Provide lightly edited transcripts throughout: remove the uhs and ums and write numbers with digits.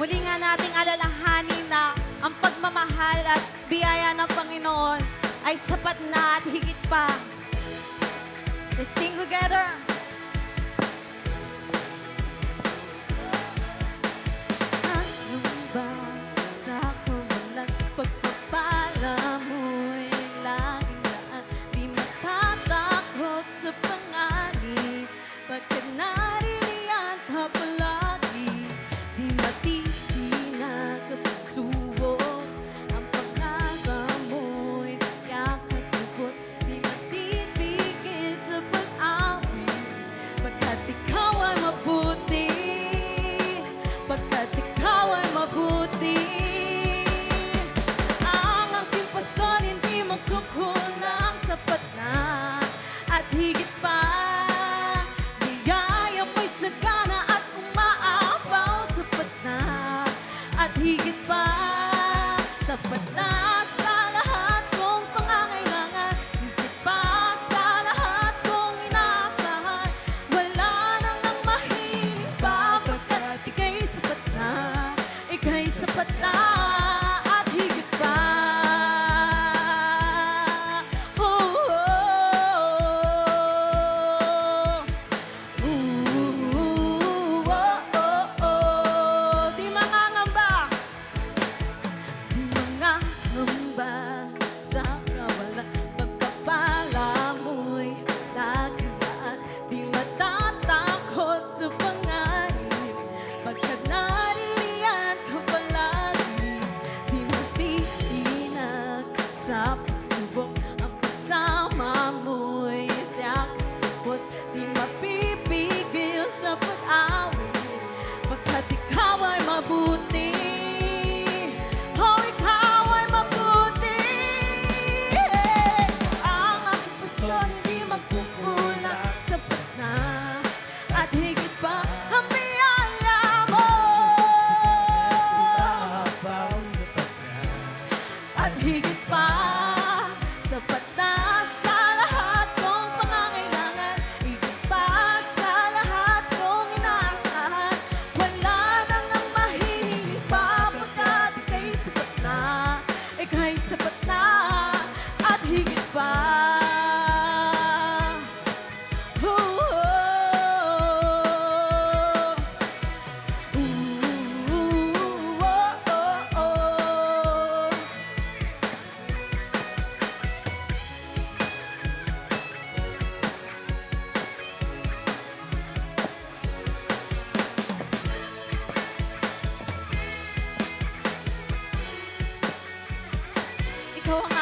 Muli nga nating alalahanin na ang pagmamahal at biyaya ng Panginoon ay sapat na at higit pa. Let's sing together. Anong ba sa kawalan pagpapala mo'y laging daan, di matatakot sa panganib, pagkat naririyan ka palagi, di matitinag sa pagsubok, ang pag-asa mo'y tiyak at lubos, di matipigil sa pag-awit, pagkat ikaw ay mabuti, pagkat ikaw ay mabuti. Ang aking pastol hindi magkukulang, sapat na at higit pa. Biyaya mo'y sagana at umaapaw, sapat na at higit pa. Sapat na sa lahat kong pangangailangan, higit pa sa lahat kong inaasahan. Wala nang ang mahiling pa, pagkat ika'y sapat na, ika'y sapat na at higit pa. Oh, oh, oh, oh, oh. Di mangangamba, di mangangamba sa kawalan pagpapala mo'y laging daan, di matatakot sa panganib, pagkat naririyan ka palagi, di matitinag sa pagsubok, ang pagsama mo'y tiyak at lubos, di mapipigil sa pag-awit, pagkat ikaw ay mabuti. Oh, ikaw ay mabuti. Ang aking pastol hindi magkukulang, sapat na at higit pa ang biyaya mo. At higit pa, sapat na sa lahat kong pangangailangan, higit pa sa lahat kong inaasahan. Wala nang ang mahiling pa, pagkat ika'y sapat na, ika'y sapat na at higit pa. Oh, oh, oh, oh, oh. Ikaw ang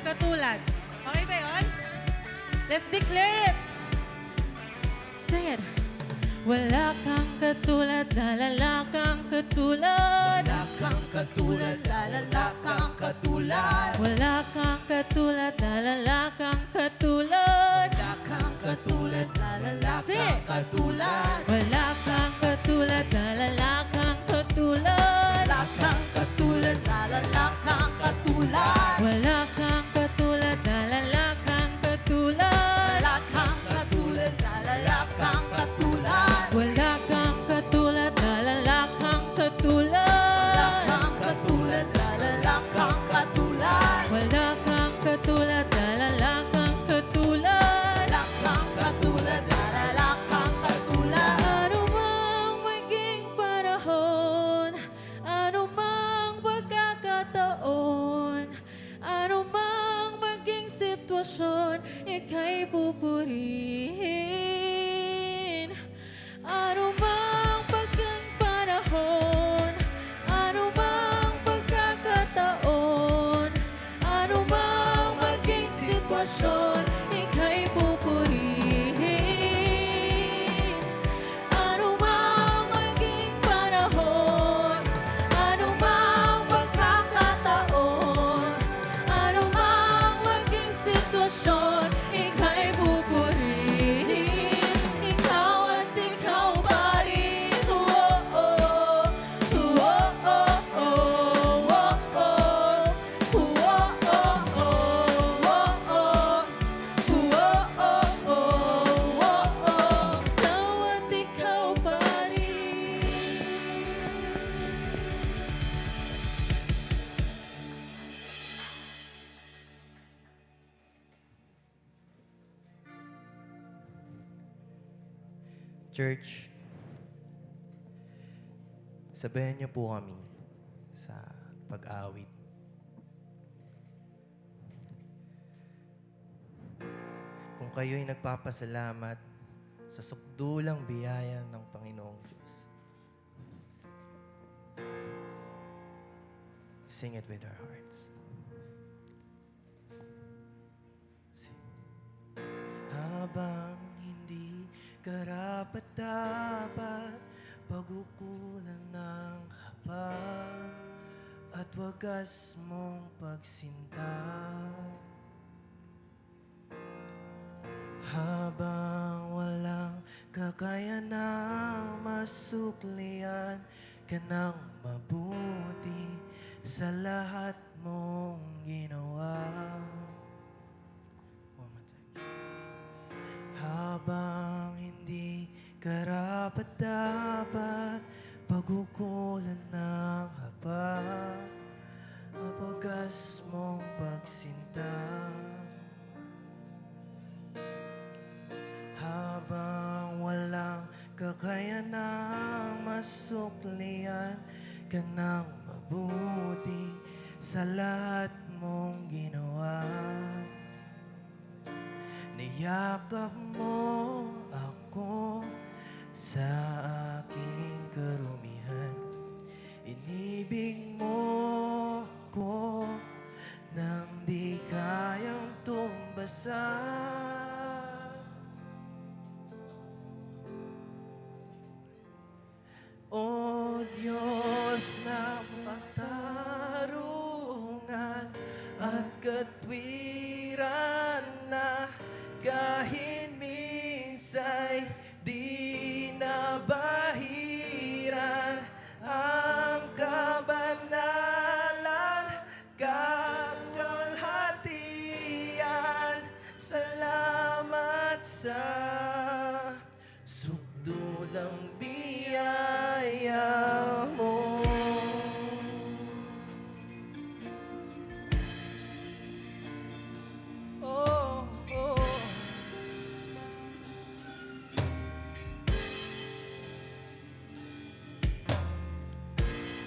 katulad. Okay ba yun? Let's declare it. Sing it. Wala kang katulad, lalala kang katulad. Wala kang katulad, lalala kang katulad. Wala kang katulad, lalala kang katulad. Wala kang katulad, lalala kang katulad. Wala kang katulad, lalala kang katulad. Wala kang katulad, lalala kang katulad. Wala kang katulad, lalala kang katulad. Wala kang katulad, lalala kang katulad. Wala kang katulad, lalala kang katulad. Wala kang katulad, lalala kang katulad. Wala kang katulad, lalala kang katulad. Wala kang katulad, lalala kang katulad. Ano mang maging panahon, ano mang pagkakataon, ano mang maging sitwasyon, ika'y pupurihin. Ano mang paging panahon, ano mang pagkakataon, ano mang maging sitwasyon, ika'y pupurihin. Ano mang maging panahon, ano mang pagkakataon, ano mang maging sitwasyon, ika'y pupurihin. Ikaw at ikaw pa rin. Oh-oh. Oh-oh. Oh-oh. Oh-oh. Oh-oh. Ikaw at ikaw pa rin. Church, sabayan niyo po kami sa pag-awit. Kung kayo'y nagpapasalamat sa sukdulang biyaya ng Panginoong Diyos, sing it with our hearts. Sing. Habang hindi karapat-dapat pagkukulan ng habag at wagas mong pagsinta. Habang walang kakayanang masuklian ka ng mabuti sa lahat mong ginawa. One more time. Habang hindi karapat-dapat pagkukulan ng habag at wagas mong pagsinta. Habang walang kakayanang masuklian ka ng mabuti sa lahat mong ginawa. Niyakap mo ako sa aking karumihan. Inibig mo ko nang di kayang tumbasan. O Diyos na katarungan at katwiran na kahit minsa'y di nabahiran ang kabanalan kakalhatian. Salamat sa sukdulang biyaya mo. Oh, oh.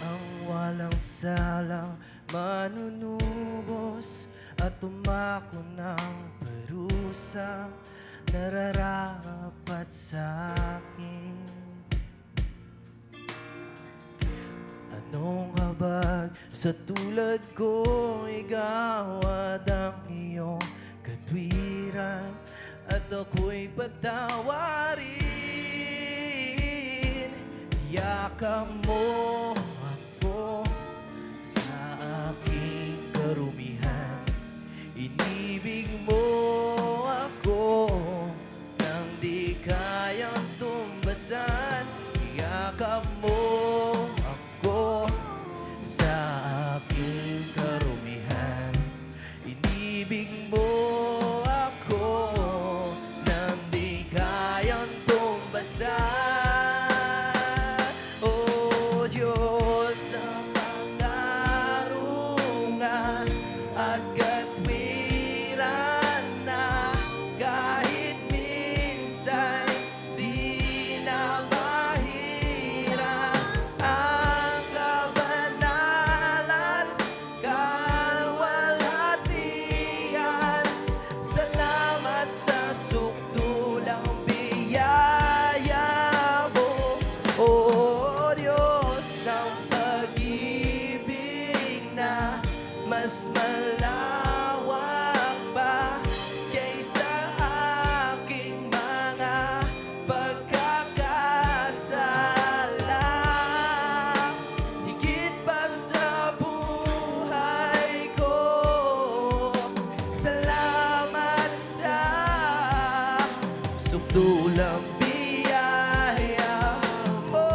Ang walang salang manunubos at tumako ng parusang nararapat sa akin. Anong habag sa tulad ko, igawad ang katwiran at ako'y patawarin. Yakap mo ako sa aking karumihan. Inibig mo ako nang di kayang tumbasan. Yakap mo ako sa aking karumihan. Inibig mo ako nang di kayang tumbasan. O Diyos ng katarungan at katwiran na kahit minsan di na mahirap ang kabanalan, kawalhatian. Salamat sa sukdulang biyaya mo, O Diyos ng pag-ibig na mas malawak pa kaysa aking mga pagkakasala. Higit pa sa buhay ko, salamat sa sukdulang biyaya mo.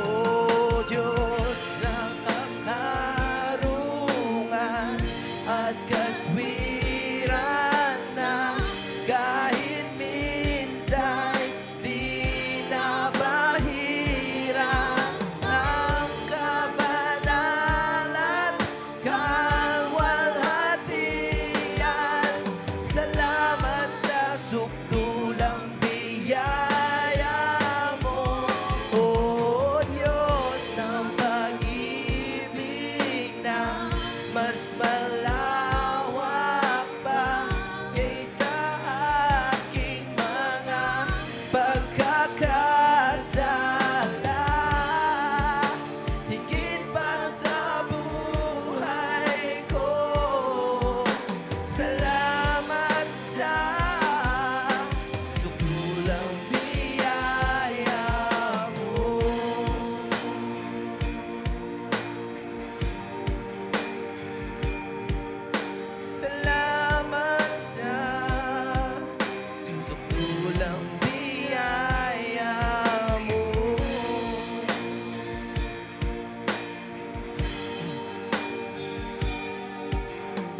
O Diyos ng katarungan at katwiran na kahit minsan di na bahira ang kabanalan, kawalhatian. Salamat sa sukdulang biyaya mo, O Diyos ng pag-ibig na mas malawak pa kaysa aking mga pagkakasala. Higit pa sa buhay ko, salamat sa sukdulang biyaya mo. Salamat sa sukdulang biyaya mo.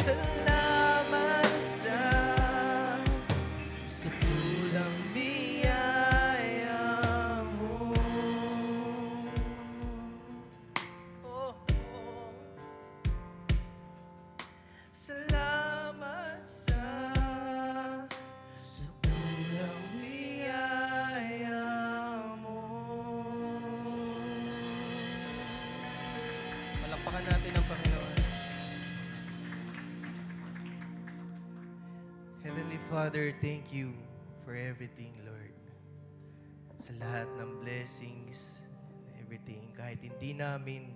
Salamat sa sukdulang biyaya mo. Oh, oh. Salamat sa sukdulang biyaya mo. Palakpakan natin ang Panginoon. Heavenly Father, thank you for everything, Lord. Sa lahat ng blessings, everything, kahit hindi namin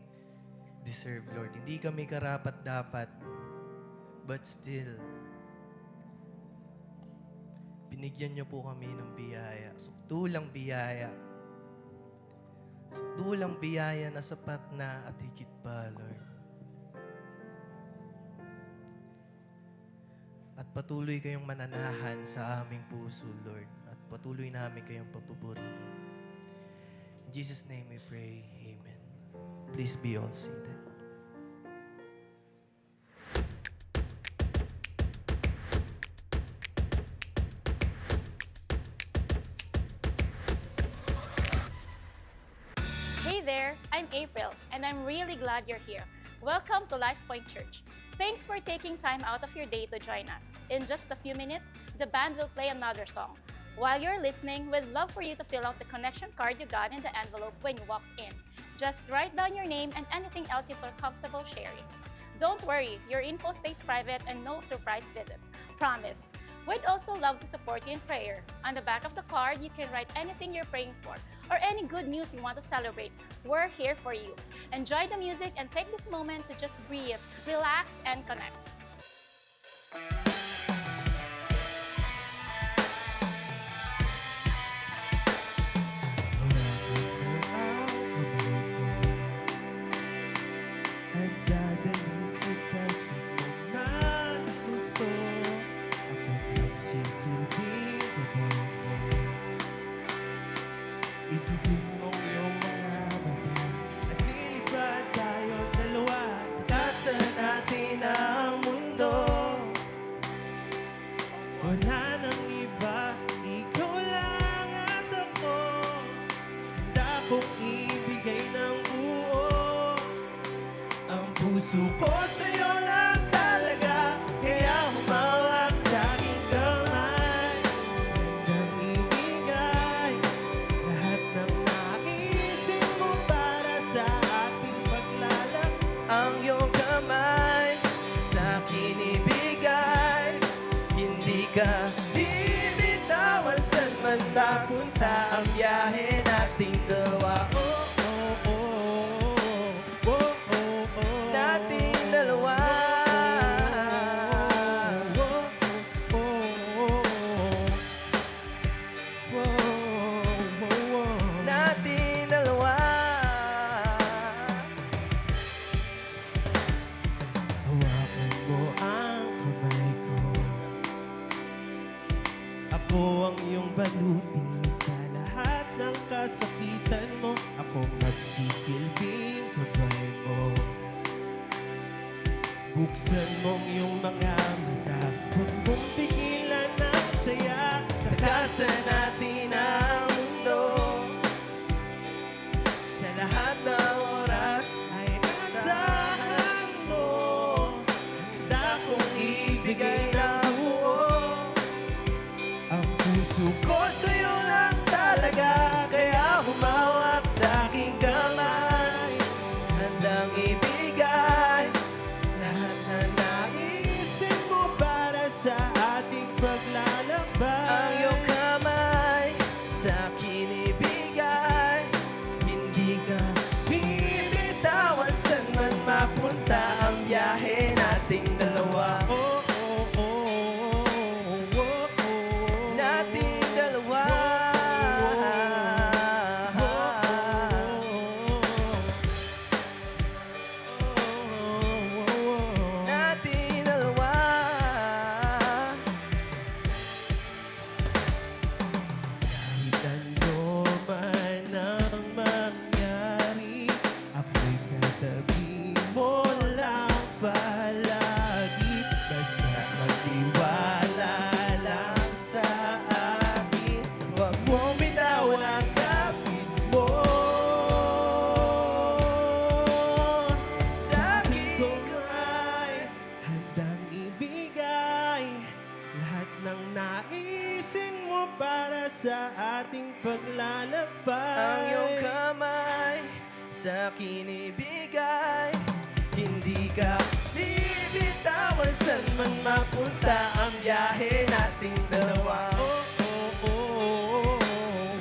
deserve, Lord. Hindi kami karapat-dapat, but still, binigyan niyo po kami ng biyaya. Sukdulang biyaya. Sukdulang biyaya na sapat na at higit pa, Lord. At patuloy kayong mananahan sa aming puso, Lord. At patuloy namin kayong papupurihin. In Jesus' name we pray. Amen. Please be all seated. Hey there, I'm April, and I'm really glad you're here. Welcome to Life Point Church. Thanks for taking time out of your day to join us. In just a few minutes, the band will play another song. While you're listening, we'd love for you to fill out the connection card you got in the envelope when you walked in. Just write down your name and anything else you feel comfortable sharing. Don't worry, your info stays private and no surprise visits. Promise. We'd also love to support you in prayer. On the back of the card, you can write anything you're praying for or any good news you want to celebrate. We're here for you. Enjoy the music and take this moment to just breathe, relax, and connect. At dadalhin kita sa mga gusto. Ako'y nagsisilbing gabay mo. Ibigin mo iyong mga mata at lilipad tayong dalawa. Takasan natin ang mundo. Wala nang iba, ikaw lang at ako. Handa kong ibigay ng buo ang puso ko sa'yo lang talaga. Kaya humawak sa aking kamay. Handang ibigay lahat ng naisip mo para sa ating paglalak. Ang iyong kamay sa akin ibigay. Hindi ka bibitawan saan man napunta ang biyahe nating dalawa. Nating dalawa. Nating dalawa. Hawakan mo ang kamay ko. Ako ang iyong baluti sa lahat ng kasakitan mo. Akong nagsisilbing gabay mo. Buksan mong iyong mga mata. Huwag mong pigilan ang saya. Takasan natin ang mundo. Sa lahat ng oras Ay asahan mo. Handa kong ibigay ng buo ang puso ko. ko sa'yo lang talaga. Kaya humawak sa aking kamay. Handang ibigay lahat na Naisip mo para sa ating paglalakbay. ang iyong kamay sa akin ibigay. Hindi ka bibitawan saan man mapunta ang biyahe nating dalawa. Oh, oh, oh, oh, oh, oh. Nating dalawa. Nating dalawa. Kahit ano man ang mangyari, ako'y katabi mo lang palagi. Basta Magtiwala lang sa akin. Huwag mong bitawan ang kapit mo. Sa akin ay handang ibigay lahat ng naisin mo para sa ating paglalakbay. ang iyong kamay sa akin ibigay. Hindi ka bibitawan saan man mapunta ang biyahe nating dalawa. Oh, oh, oh,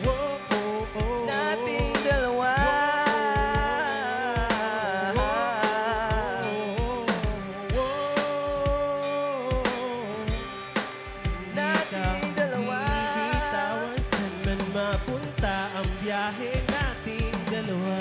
oh, oh, oh, oh. Nating dalawa. Nating dalawa. Bibitawan saan man mapunta ang biyahe nating dalawa.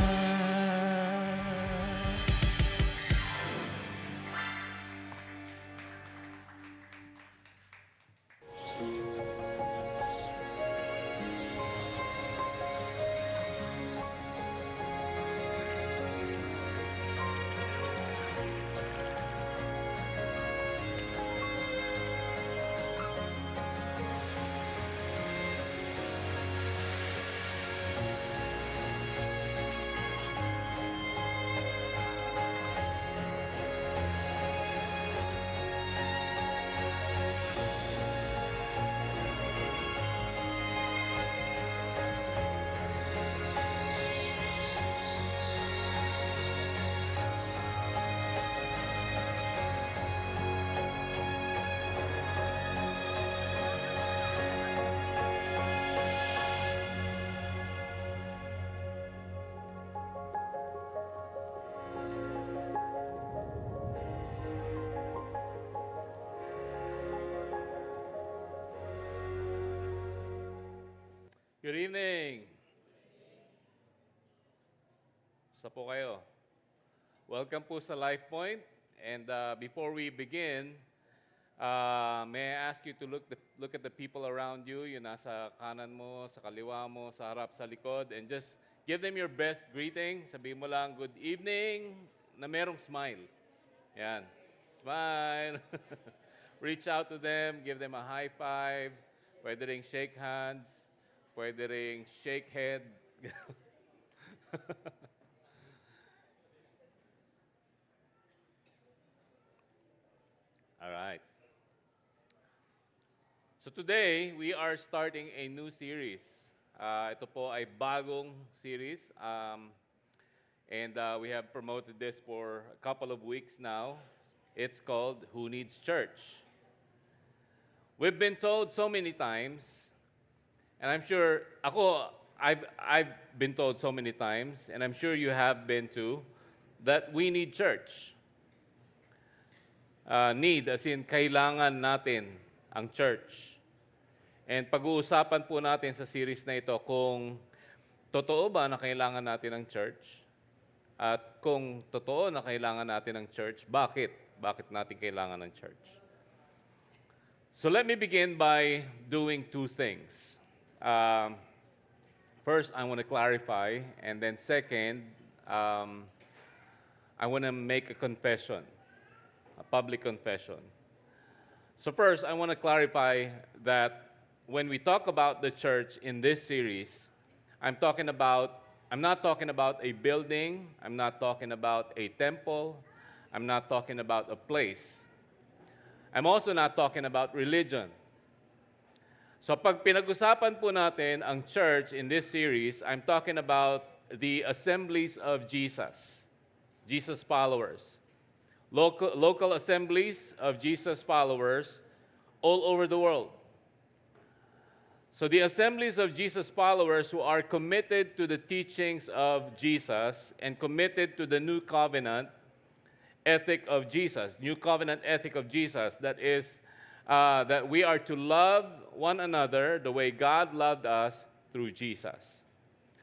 Good evening. Sa po kayo. Welcome po sa Life Point. And before we begin, may I ask you to look at the people around you, yung nasa kanan mo, sa kaliwa mo, sa harap, sa likod, and just give them your best greeting. Sabihin mo lang, good evening, na merong smile. Yan. Smile. Reach out to them, give them a high five. Pwede ring shake hands. Pwede ring shake head. All right. So today, we are starting a new series. Ito po ay bagong series. And we have promoted this for a couple of weeks now. It's called Who Needs Church? We've been told so many times, and I'm sure, I've been told so many times, and I'm sure you have been too, that we need church. Need, as in kailangan natin ang church. And pag-uusapan po natin sa series na ito kung totoo ba na kailangan natin ang church? At kung totoo na kailangan natin ang church, bakit? Bakit natin kailangan ng church? So let me begin by doing two things. First, I want to clarify, and then second, I want to make a confession, a public confession. So first, I want to clarify that when we talk about the church in this series, I'm not talking about a building, I'm not talking about a temple, I'm not talking about a place. I'm also not talking about religion. So pag pinag-usapan po natin ang church in this series, I'm talking about the assemblies of Jesus, Jesus followers. Local assemblies of Jesus followers all over the world. So the assemblies of Jesus followers who are committed to the teachings of Jesus and committed to the new covenant ethic of Jesus, new covenant ethic of Jesus, that is, that we are to love one another the way God loved us through Jesus.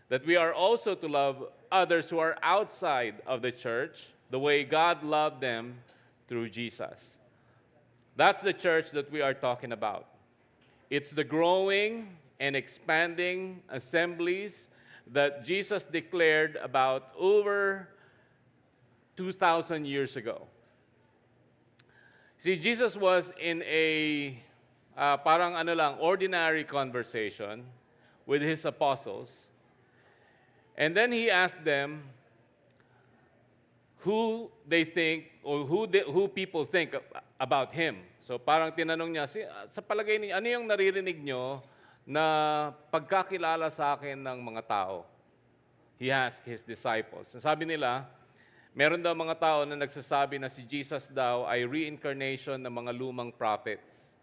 That we are also to love others who are outside of the church the way God loved them through Jesus. That's the church that we are talking about. It's the growing and expanding assemblies that Jesus declared about over 2,000 years ago. See, Jesus was in a ordinary conversation with his apostles. And then he asked them who they think, or who people think about him. So parang tinanong niya, sa palagay niyo, ano yung naririnig nyo na pagkakilala sa akin ng mga tao? He asked his disciples. Sabi nila, meron daw mga tao na nagsasabi na si Jesus daw ay reincarnation ng mga lumang prophets.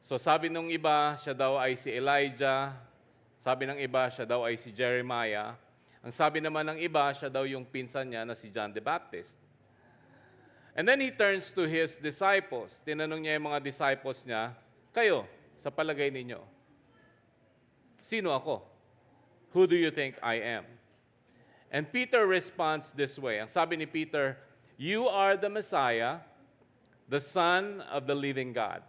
So sabi nung iba, siya daw ay si Elijah. Sabi ng iba, siya daw ay si Jeremiah. Ang sabi naman ng iba, siya daw yung pinsan niya na si John the Baptist. And then he turns to his disciples. Tinanong niya yung mga disciples niya, kayo, sa palagay ninyo, sino ako? Who do you think I am? And Peter responds this way. Ang sabi ni Peter, you are the Messiah, the Son of the living God.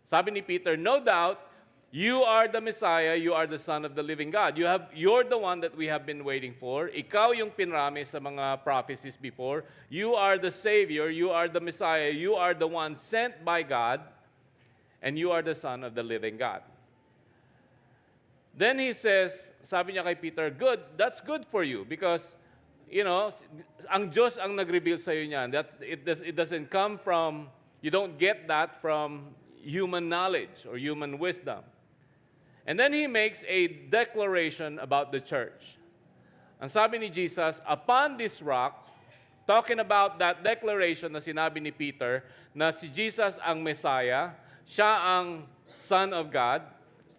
Sabi ni Peter, no doubt, you are the Messiah, you are the Son of the living God. You're the one that we have been waiting for. Ikaw yung pinrami sa mga prophecies before. You are the Savior, you are the Messiah, you are the one sent by God, and you are the Son of the living God. Then he says, sabi niya kay Peter, good, that's good for you because, you know, ang Diyos ang nag-reveal sa iyo niyan. It doesn't come from, you don't get that from human knowledge or human wisdom. And then he makes a declaration about the church. Ang sabi ni Jesus, upon this rock, talking about that declaration na sinabi ni Peter, na si Jesus ang Messiah, siya ang Son of God,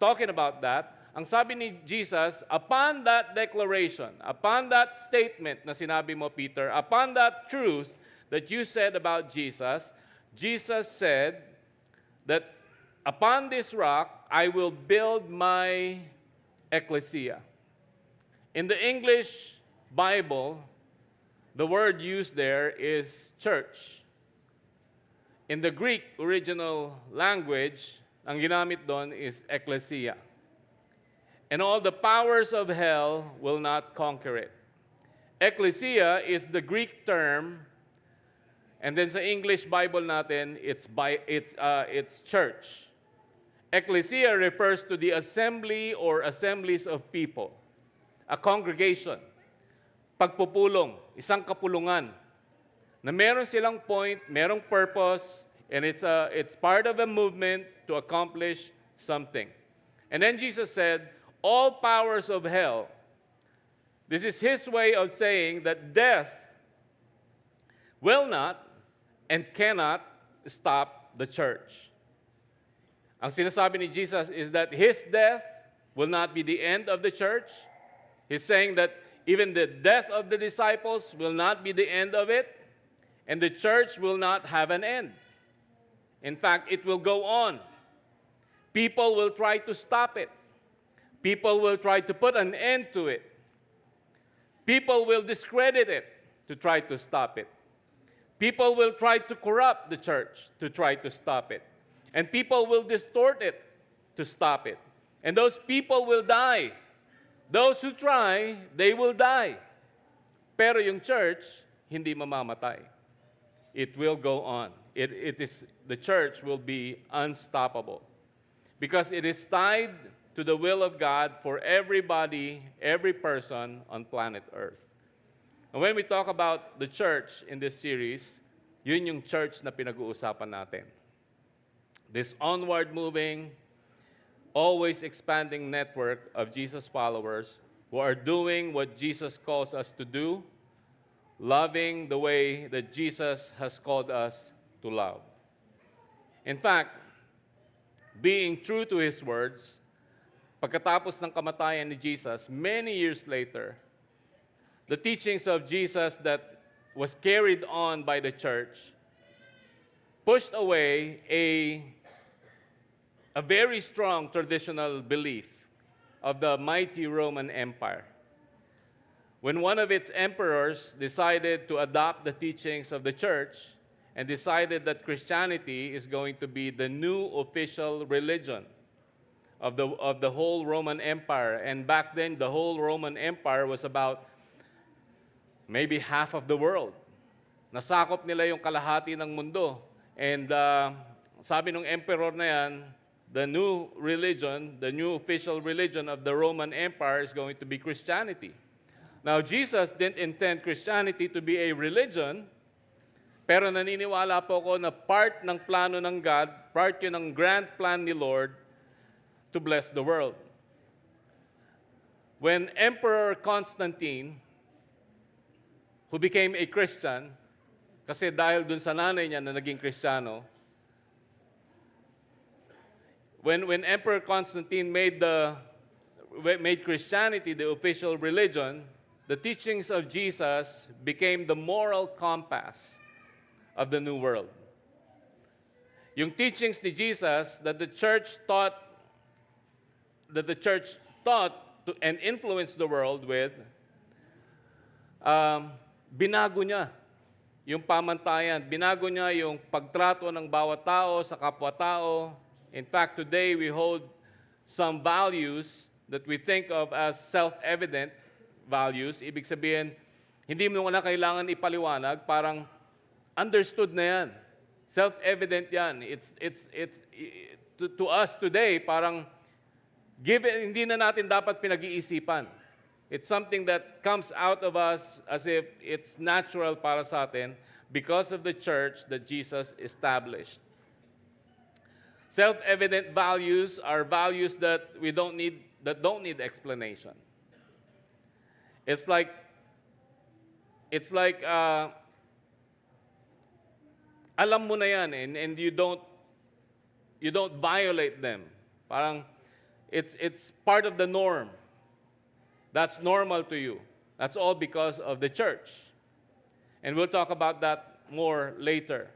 talking about that, ang sabi ni Jesus, upon that declaration, upon that statement na sinabi mo, Peter, upon that truth that you said about Jesus, Jesus said that upon this rock, I will build my ecclesia. In the English Bible, the word used there is church. In the Greek original language, ang ginamit doon is ecclesia. And all the powers of hell will not conquer it. Ecclesia is the Greek term, and then sa English Bible natin, it's church. Ecclesia refers to the assembly or assemblies of people, a congregation, pagpupulong, isang kapulungan, na meron silang point, merong purpose, and it's part of a movement to accomplish something. And then Jesus said, all powers of hell, this is his way of saying that death will not and cannot stop the church. Ang sinasabi ni Jesus is that his death will not be the end of the church. He's saying that even the death of the disciples will not be the end of it, and the church will not have an end. In fact, it will go on. People will try to stop it. People will try to put an end to it. People will discredit it to try to stop it. People will try to corrupt the church to try to stop it. And people will distort it to stop it. And those people will die. Those who try, they will die. Pero yung church, hindi mamamatay. It will go on. The church will be unstoppable. Because it is tied to the will of God for everybody, every person on planet Earth. And when we talk about the church in this series, yun yung church na pinag-uusapan natin. This onward moving, always expanding network of Jesus followers who are doing what Jesus calls us to do, loving the way that Jesus has called us to love. In fact, being true to his words, pagkatapos ng kamatayan ni Jesus, many years later, the teachings of Jesus that was carried on by the church pushed away a very strong traditional belief of the mighty Roman Empire. When one of its emperors decided to adopt the teachings of the church and decided that Christianity is going to be the new official religion of the whole Roman Empire, and back then the whole Roman Empire was about maybe half of the world. Nasakop nila yung kalahati ng mundo. And sabi ng emperor na yan, the new religion, the new official religion of the Roman Empire is going to be Christianity. Now, Jesus didn't intend Christianity to be a religion, pero naniniwala po ako na part ng plano ng God, part yun ng grand plan ni Lord to bless the world. When Emperor Constantine, who became a Christian, kasi dahil dun sa nanay niya na naging Kristiyano, when Emperor Constantine made Christianity the official religion, the teachings of Jesus became the moral compass of the new world. Yung teachings ni Jesus that the church taught to and influenced the world with, binago niya yung pamantayan, binago niya yung pagtrato ng bawat tao sa kapwa-tao. In fact, today we hold some values that we think of as self-evident values. Ibig sabihin, hindi mo na kailangan ipaliwanag, parang understood na yan. Self-evident yan. It's to us today, parang hindi na natin dapat pinag-iisipan. It's something that comes out of us as if it's natural para sa atin because of the church that Jesus established. Self-evident values are values that don't need explanation. It's like alam mo na yan, and you don't violate them. Parang it's part of the norm. That's normal to you. That's all because of the church. And we'll talk about that more later.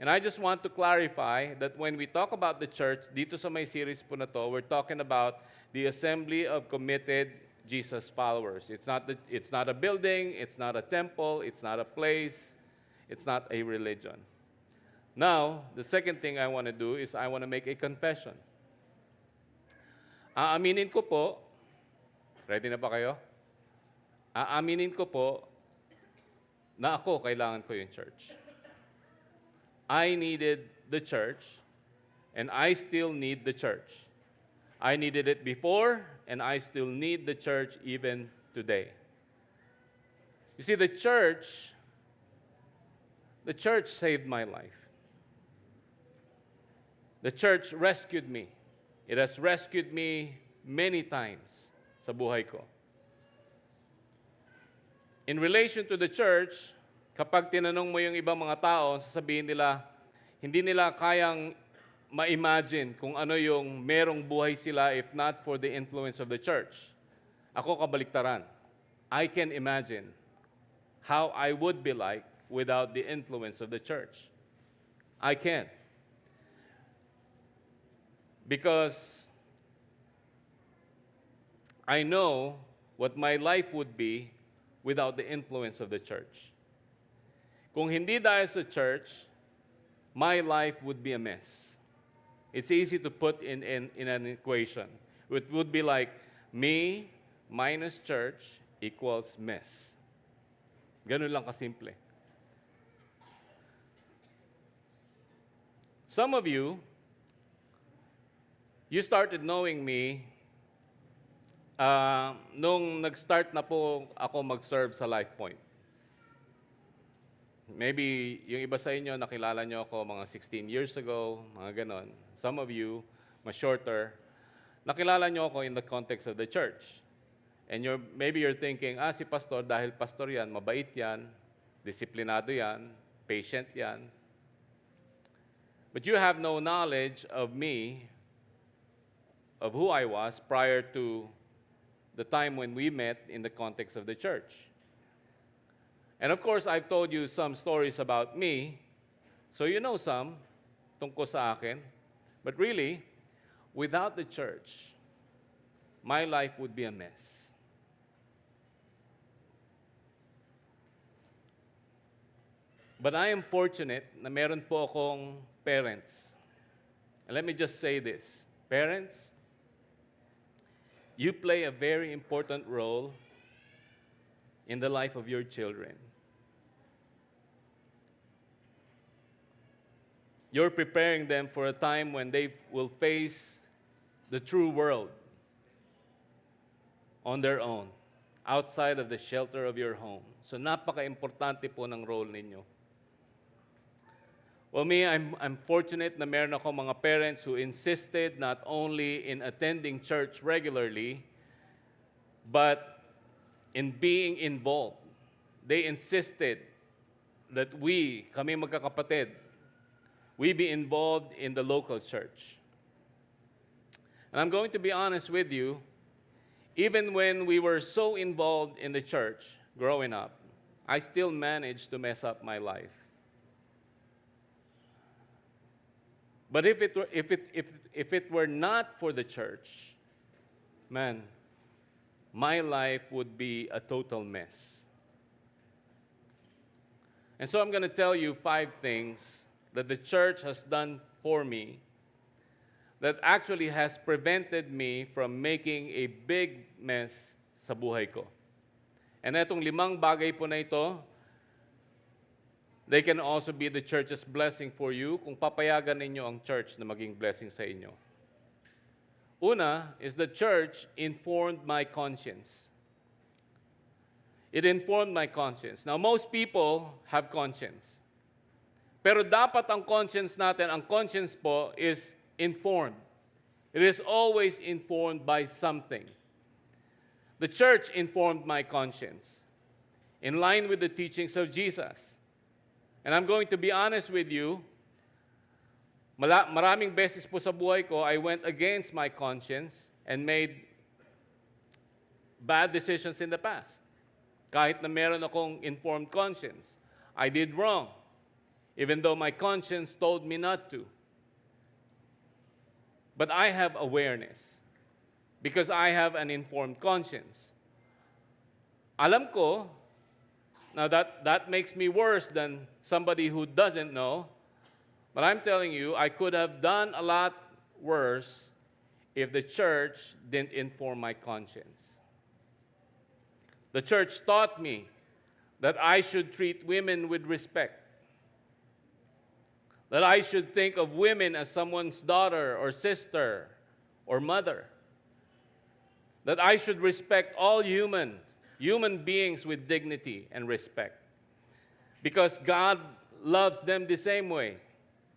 And I just want to clarify that when we talk about the church, dito sa may series po na to, we're talking about the assembly of committed Jesus followers. It's not a building, it's not a temple, it's not a place, it's not a religion. Now, the second thing I want to do is I want to make a confession. Aaminin ko po, ready na ba kayo? Aaminin ko po na ako kailangan ko yung church. I needed the church, and I still need the church. I needed it before, and I still need the church even today. You see, the church saved my life. The church rescued me. It has rescued me many times sa buhay ko. In relation to the church, kapag tinanong mo yung ibang mga tao, sasabihin nila, hindi nila kayang ma-imagine kung ano yung merong buhay sila if not for the influence of the church. Ako kabaliktaran. I can imagine how I would be like without the influence of the church. I can. Because I know what my life would be without the influence of the church. Kung hindi dahil sa church, my life would be a mess. It's easy to put in an equation. It would be like me minus church equals mess. Ganun lang kasimple. Some of you started knowing me nung nag-start na po ako mag-serve sa LifePoint. Maybe yung iba sa inyo, nakilala nyo ako mga 16 years ago, mga ganon. Some of you, mas shorter, nakilala nyo ako in the context of the church. And maybe you're thinking, si pastor, dahil pastor yan, mabait yan, disiplinado yan, patient yan. But you have no knowledge of me, of who I was prior to the time when we met in the context of the church. And of course, I've told you some stories about me, so you know some tungkol sa akin. But really, without the church, my life would be a mess. But I am fortunate na meron po akong parents. And let me just say this. Parents, you play a very important role in the life of your children. You're preparing them for a time when they will face the true world on their own, outside of the shelter of your home. So napaka-importante po ng role ninyo. Well, me, I'm fortunate na meron ako mga parents who insisted not only in attending church regularly, but in being involved. They insisted that kami magkakapatid, we be involved in the local church. And I'm going to be honest with you, even when we were so involved in the church growing up, I still managed to mess up my life. But if it were not for the church, man, my life would be a total mess. And so I'm going to tell you 5 things that the church has done for me that actually has prevented me from making a big mess sa buhay ko. And itong 5 bagay po na ito, they can also be the church's blessing for you kung papayagan ninyo ang church na maging blessing sa inyo. Una is the church informed my conscience. It informed my conscience. Now, most people have conscience. Pero dapat ang conscience natin, ang conscience po is informed. It is always informed by something. The church informed my conscience in line with the teachings of Jesus. And I'm going to be honest with you, maraming beses po sa buhay ko, I went against my conscience and made bad decisions in the past. Kahit na meron akong informed conscience, I did wrong. even though my conscience told me not to. But I have awareness because I have an informed conscience. Alam ko, now that makes me worse than somebody who doesn't know, but I'm telling you, I could have done a lot worse if the church didn't inform my conscience. The church taught me that I should treat women with respect, that I should think of women as someone's daughter or sister or mother, that I should respect all human beings with dignity and respect, because God loves them the same way.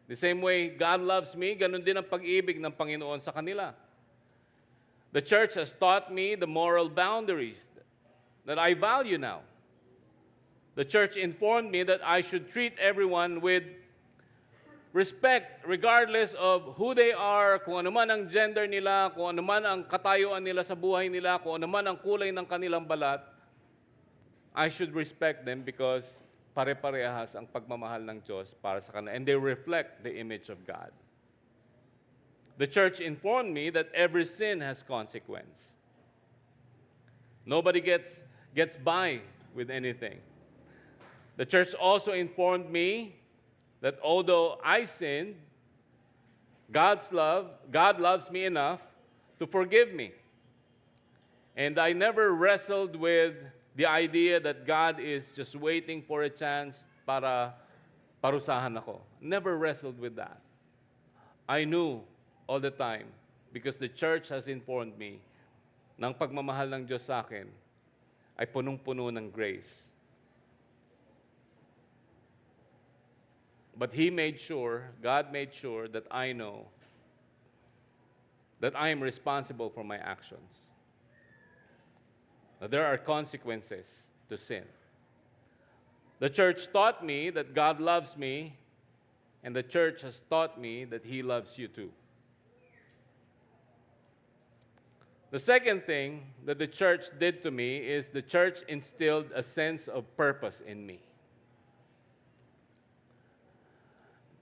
The same way God loves me, ganun din ang pag-ibig ng Panginoon sa kanila. The church has taught me the moral boundaries that I value now. The church informed me that I should treat everyone with respect regardless of who they are, kung ano man ang gender nila, kung ano man ang katayuan nila sa buhay nila, kung ano man ang kulay ng kanilang balat. I should respect them because pare-parehas ang pagmamahal ng Diyos para sa kanila, and they reflect the image of God. The church informed me that every sin has consequence. Nobody gets by with anything. The church also informed me that although I sinned, God loves me enough to forgive me. And I never wrestled with the idea that God is just waiting for a chance para parusahan ako. Never wrestled with that. I knew all the time, because the church has informed me, ng pagmamahal ng Diyos sa akin ay punong-puno ng grace. But God made sure that I know that I am responsible for my actions. That there are consequences to sin. The church taught me that God loves me, and the church has taught me that He loves you too. The second thing that the church did to me is the church instilled a sense of purpose in me.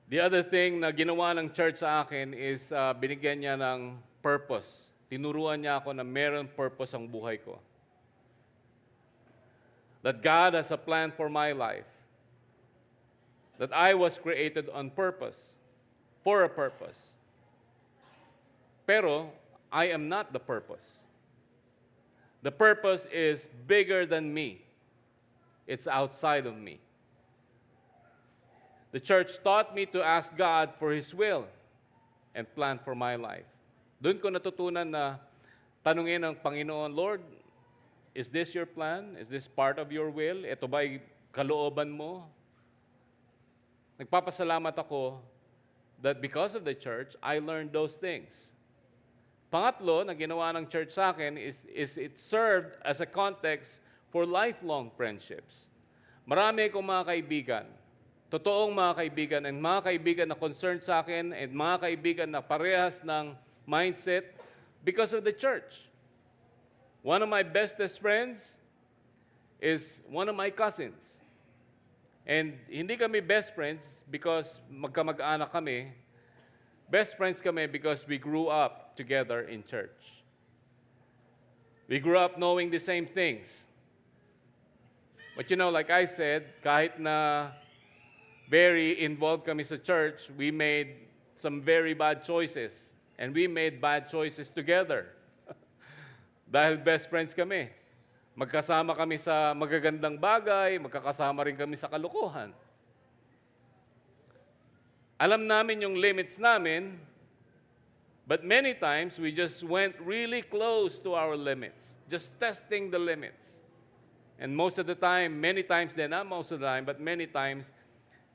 The other thing na ginawa ng church sa akin is binigyan niya ng purpose. Tinuruan niya ako na meron purpose ang buhay ko. That God has a plan for my life. That I was created on purpose, for a purpose. Pero I am not the purpose. The purpose is bigger than me. It's outside of me. The church taught me to ask God for His will and plan for my life. Doon ko natutunan na tanungin ng Panginoon, Lord, is this your plan? Is this part of your will? Ito ba'y kalooban mo? Nagpapasalamat ako that because of the church, I learned those things. Pangatlo na ginawa ng church sa akin is it served as a context for lifelong friendships. Marami akong mga kaibigan, totoong mga kaibigan, and mga kaibigan na concerned sa akin, and mga kaibigan na parehas ng mindset because of the church. One of my bestest friends is one of my cousins. And hindi kami best friends because magkamag-anak kami. Best friends kami because we grew up together in church. We grew up knowing the same things. But you know, like I said, kahit na very involved kami sa church, we made some very bad choices. And we made bad choices together. Dahil best friends kami. Magkasama kami sa magagandang bagay, magkakasama rin kami sa kalokohan. Alam namin yung limits namin, but many times we just went really close to our limits, just testing the limits. And most of the time, many times, not most of the time, but many times,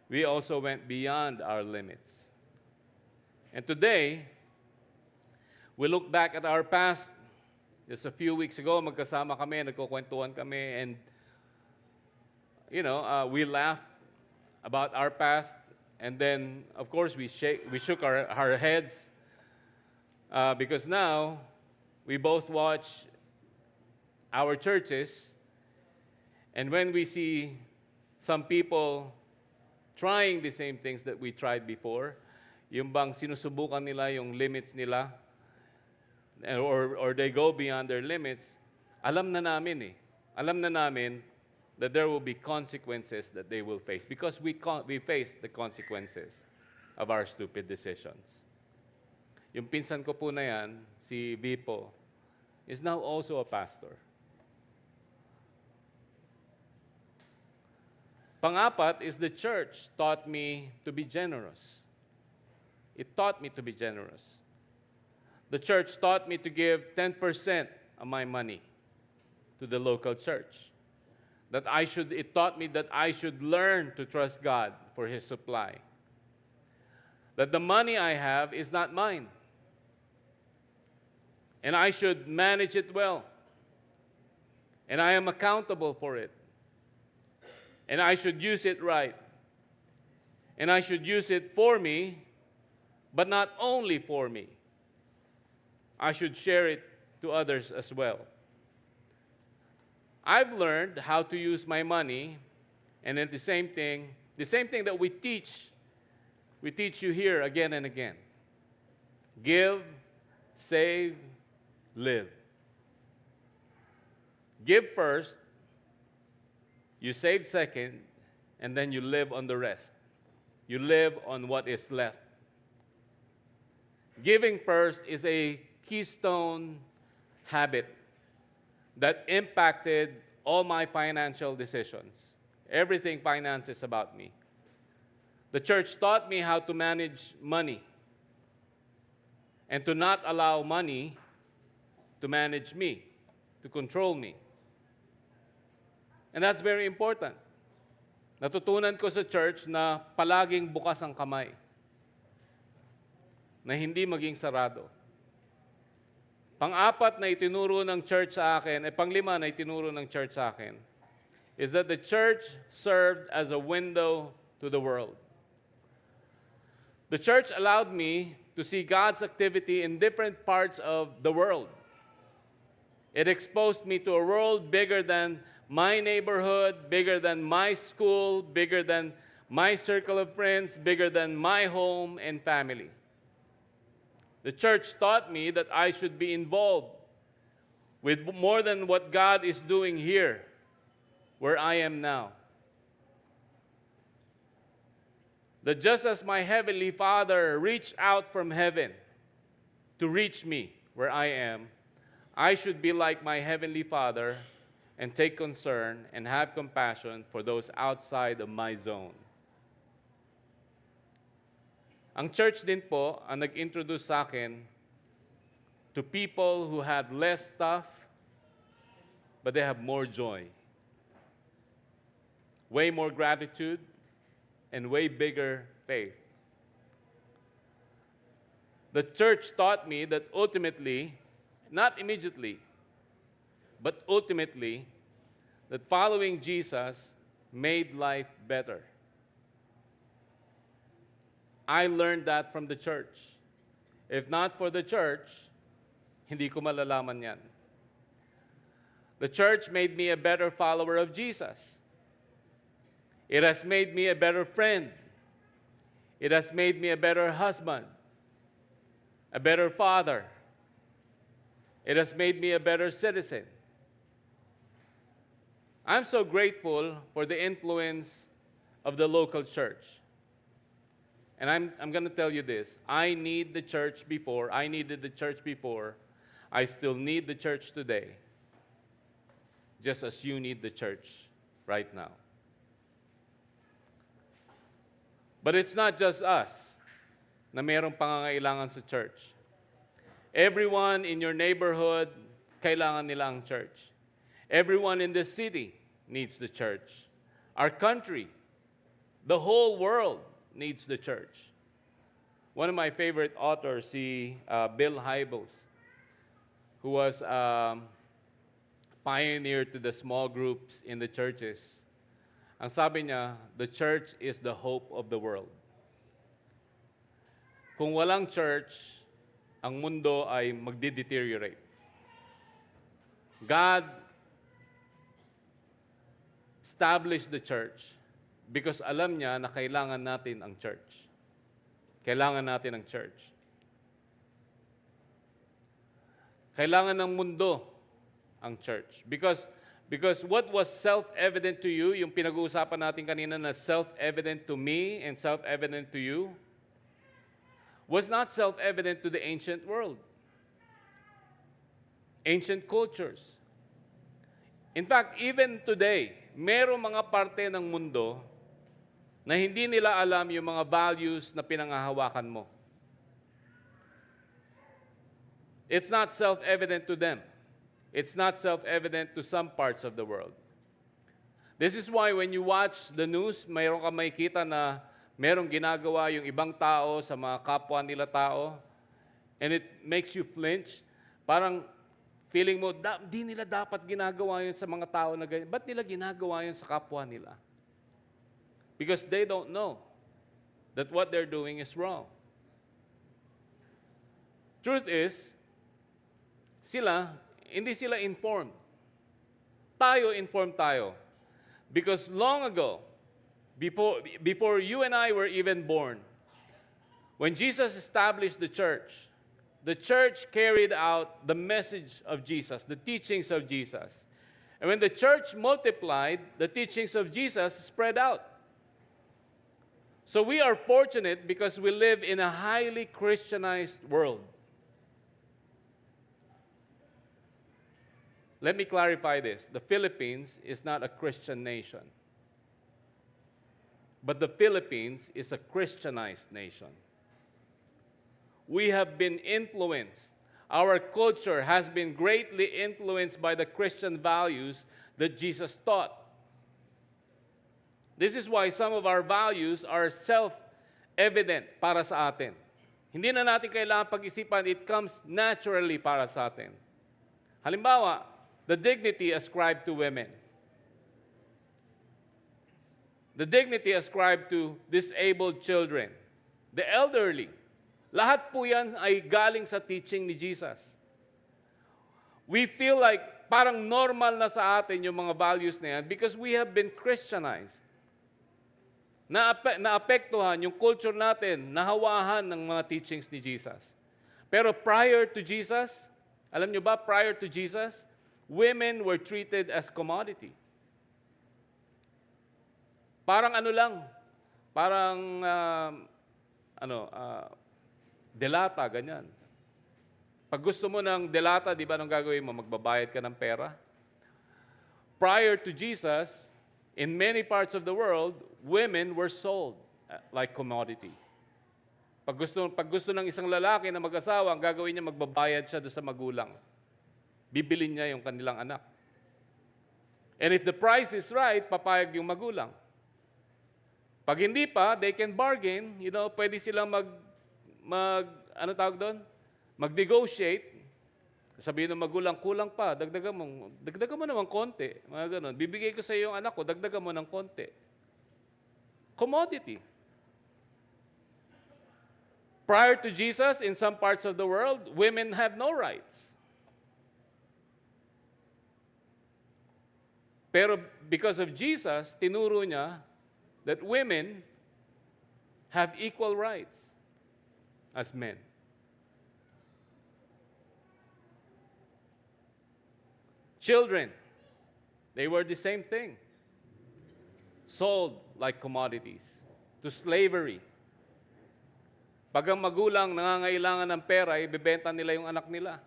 we also went beyond our limits. And today, we look back at our past. Just a few weeks ago, magkasama kami, nagkukwentuhan kami, and we laughed about our past, and then, of course, we shook our heads because now we both watch our churches, and when we see some people trying the same things that we tried before. Yung bang sinusubukan nila yung limits nila, or they go beyond their limits, alam na namin eh. Alam na namin that there will be consequences that they will face because we face the consequences of our stupid decisions. Yung pinsan ko po na yan, si Vipo, is now also a pastor. Pang-apat is the church taught me to be generous. It taught me to be generous. The church taught me to give 10% of my money to the local church. It taught me that I should learn to trust God for His supply. That the money I have is not mine. And I should manage it well. And I am accountable for it. And I should use it right. And I should use it for me, but not only for me. I should share it to others as well. I've learned how to use my money, and then the same thing that we teach you here again and again. Give, save, live. Give first, you save second, and then you live on the rest. You live on what is left. Giving first is a keystone habit that impacted all my financial decisions. Everything finance is about me. The church taught me how to manage money and to not allow money to manage me, to control me. And that's very important. Natutunan ko sa church na palaging bukas ang kamay, na hindi maging sarado. Pang-apat na itinuro ng church sa akin, panglima na itinuro ng church sa akin, is that the church served as a window to the world. The church allowed me to see God's activity in different parts of the world. It exposed me to a world bigger than my neighborhood, bigger than my school, bigger than my circle of friends, bigger than my home and family. The church taught me that I should be involved with more than what God is doing here, where I am now. That just as my Heavenly Father reached out from heaven to reach me where I am, I should be like my Heavenly Father and take concern and have compassion for those outside of my zone. Ang church din po ang nag-introduce sa akin to people who had less stuff, but they have more joy, way more gratitude, and way bigger faith. The church taught me that ultimately, not immediately, but ultimately, that following Jesus made life better. I learned that from the church. If not for the church, hindi ko malalaman yan. The church made me a better follower of Jesus. It has made me a better friend. It has made me a better husband, a better father. It has made me a better citizen. I'm so grateful for the influence of the local church. And I'm going to tell you this. I needed the church before. I still need the church today, just as you need the church right now. But it's not just us na mayroong pangangailangan sa church. Everyone in your neighborhood, kailangan nila ang church. Everyone in this city needs the church. Our country, the whole world needs the church. One of my favorite authors, Bill Hybels, who was pioneer to the small groups in the churches. Ang sabi niya, the church is the hope of the world. Kung walang church, ang mundo ay magdi-deteriorate. God established the church because alam niya na kailangan natin ang church. Kailangan natin ang church. Kailangan ng mundo ang church. Because what was self-evident to you, yung pinag-uusapan natin kanina na self-evident to me and self-evident to you, was not self-evident to the ancient world. Ancient cultures. In fact, even today, merong mga parte ng mundo na hindi nila alam yung mga values na pinangahawakan mo. It's not self-evident to them. It's not self-evident to some parts of the world. This is why when you watch the news, mayroon ka makikita na merong ginagawa yung ibang tao sa mga kapwa nila tao, and it makes you flinch. Parang feeling mo, di nila dapat ginagawa yun sa mga tao na ganyan. Ba't nila ginagawa yun sa kapwa nila? Because they don't know that what they're doing is wrong. Truth is, hindi sila informed. Informed tayo. Because long ago, before you and I were even born, when Jesus established the church carried out the message of Jesus, the teachings of Jesus. And when the church multiplied, the teachings of Jesus spread out. So we are fortunate because we live in a highly Christianized world. Let me clarify this. The Philippines is not a Christian nation. But the Philippines is a Christianized nation. We have been influenced. Our culture has been greatly influenced by the Christian values that Jesus taught. This is why some of our values are self-evident para sa atin. Hindi na natin kailangan pag-isipan, it comes naturally para sa atin. Halimbawa, the dignity ascribed to women. The dignity ascribed to disabled children. The elderly. Lahat po yan ay galing sa teaching ni Jesus. We feel like parang normal na sa atin yung mga values na yan because we have been Christianized. Naapektuhan yung culture natin, nahawahan ng mga teachings ni Jesus. Pero prior to Jesus, alam nyo ba, prior to Jesus, women were treated as commodity. Parang delata, ganyan. Pag gusto mo ng delata, di ba anong gagawin mo? Magbabayad ka ng pera. Prior to Jesus, in many parts of the world, women were sold like commodity. Pag gusto ng isang lalaki na mag-asawa, ang gagawin niya, magbabayad siya doon sa magulang. Bibilin niya yung kanilang anak. And if the price is right, papayag yung magulang. Pag hindi pa, they can bargain. Pwede silang mag-negotiate. Sabihin ng magulang, kulang pa, dagdagan mo naman konti. Mga ganun. Bibigay ko sa iyo yung anak ko, dagdagan mo ng konti. Commodity. Prior to Jesus, in some parts of the world, women have no rights. Pero because of Jesus, tinuro niya that women have equal rights as men. Children, they were the same thing. Sold like commodities to slavery. Pag ang magulang nangangailangan ng pera, ibebenta nila yung anak nila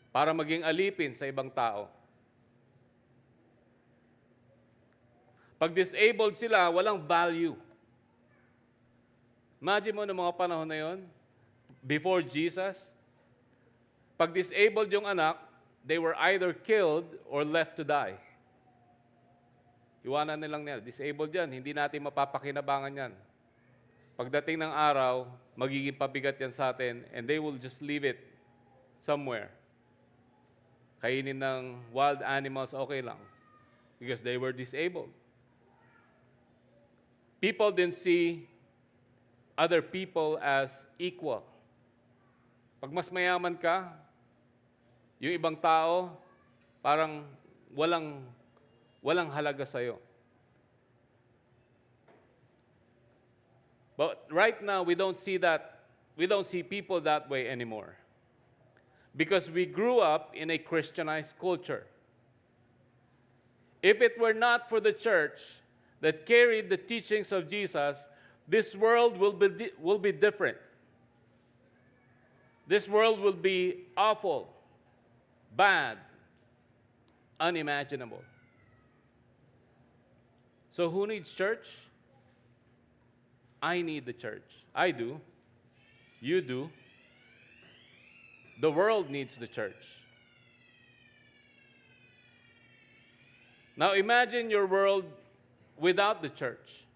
para maging alipin sa ibang tao. Pag disabled sila, walang value. Imagine mo ng mga panahon na yon, before Jesus, pag disabled yung anak, they were either killed or left to die. Iwanan nilang nila, disabled yan, hindi natin mapapakinabangan yan. Pagdating ng araw, magiging pabigat yan sa atin, and they will just leave it somewhere. Kainin ng wild animals, okay lang. Because they were disabled. People didn't see other people as equal. Pag mas mayaman ka, yung ibang tao, parang walang halaga sa'yo. But right now, we don't see that, we don't see people that way anymore. Because we grew up in a Christianized culture. If it were not for the church that carried the teachings of Jesus, this world will be different. This world will be awful, bad, unimaginable. So who needs church? I need the church. I do. You do. The world needs the church. Now imagine your world without the church.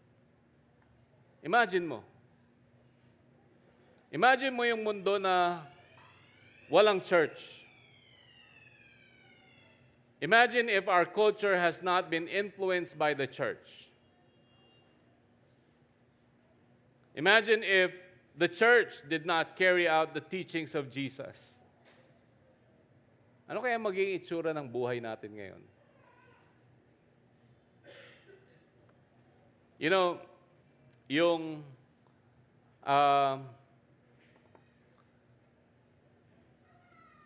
Imagine mo. Imagine mo yung mundo na walang church. Imagine if our culture has not been influenced by the church. Imagine if the church did not carry out the teachings of Jesus. Ano kaya magiging itsura ng buhay natin ngayon? You know, yung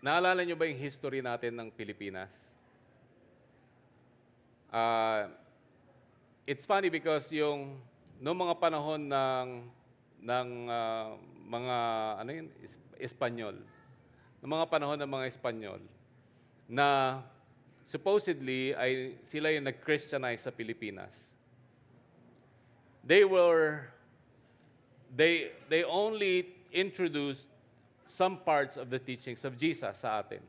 naalala nyo ba yung history natin ng Pilipinas? It's funny because yung noong mga panahon ng mga ano yun, Espanyol. Noong mga panahon ng mga Espanyol na supposedly ay sila yung nag-Christianize sa Pilipinas. They only introduced some parts of the teachings of Jesus sa atin.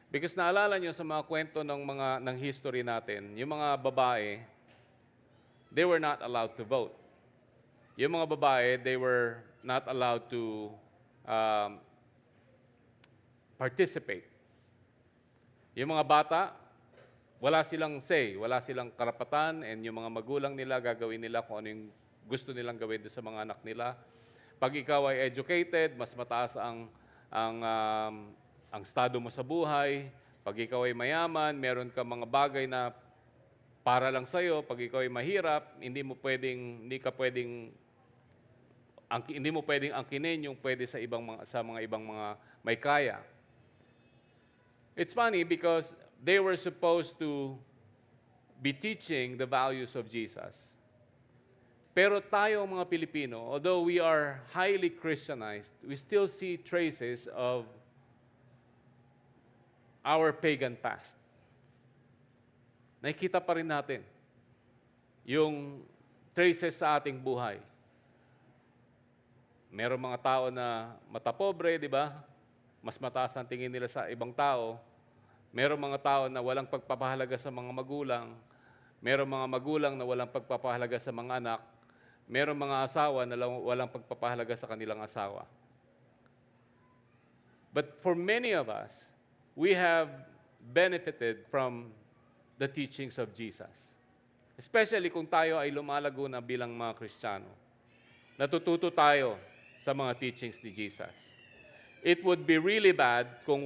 Because naalala nyo sa mga kwento ng history natin, yung mga babae, they were not allowed to vote. Yung mga babae, they were not allowed to participate. Yung mga bata, wala silang say, wala silang karapatan, and yung mga magulang nila, gagawin nila kung ano yung gusto nilang gawin sa mga anak nila. Pag ikaw ay educated, mas mataas ang estado mo sa buhay. Pag ikaw ay mayaman, meron ka mga bagay na para lang sa'yo. Pag ikaw ay mahirap, hindi mo pwedeng angkinin yung pwede sa mga ibang mga may kaya. It's funny because they were supposed to be teaching the values of Jesus. Pero tayo mga Pilipino, although we are highly Christianized, we still see traces of our pagan past. Nakikita pa rin natin yung traces sa ating buhay. Merong mga tao na matapobre, di ba? Mas mataas ang tingin nila sa ibang tao. Merong mga tao na walang pagpapahalaga sa mga magulang. Merong mga magulang na walang pagpapahalaga sa mga anak. Merong mga asawa na walang pagpapahalaga sa kanilang asawa. But for many of us, we have benefited from the teachings of Jesus. Especially kung tayo ay lumalago na bilang mga Kristiyano. Natututo tayo sa mga teachings ni Jesus. It would be really bad kung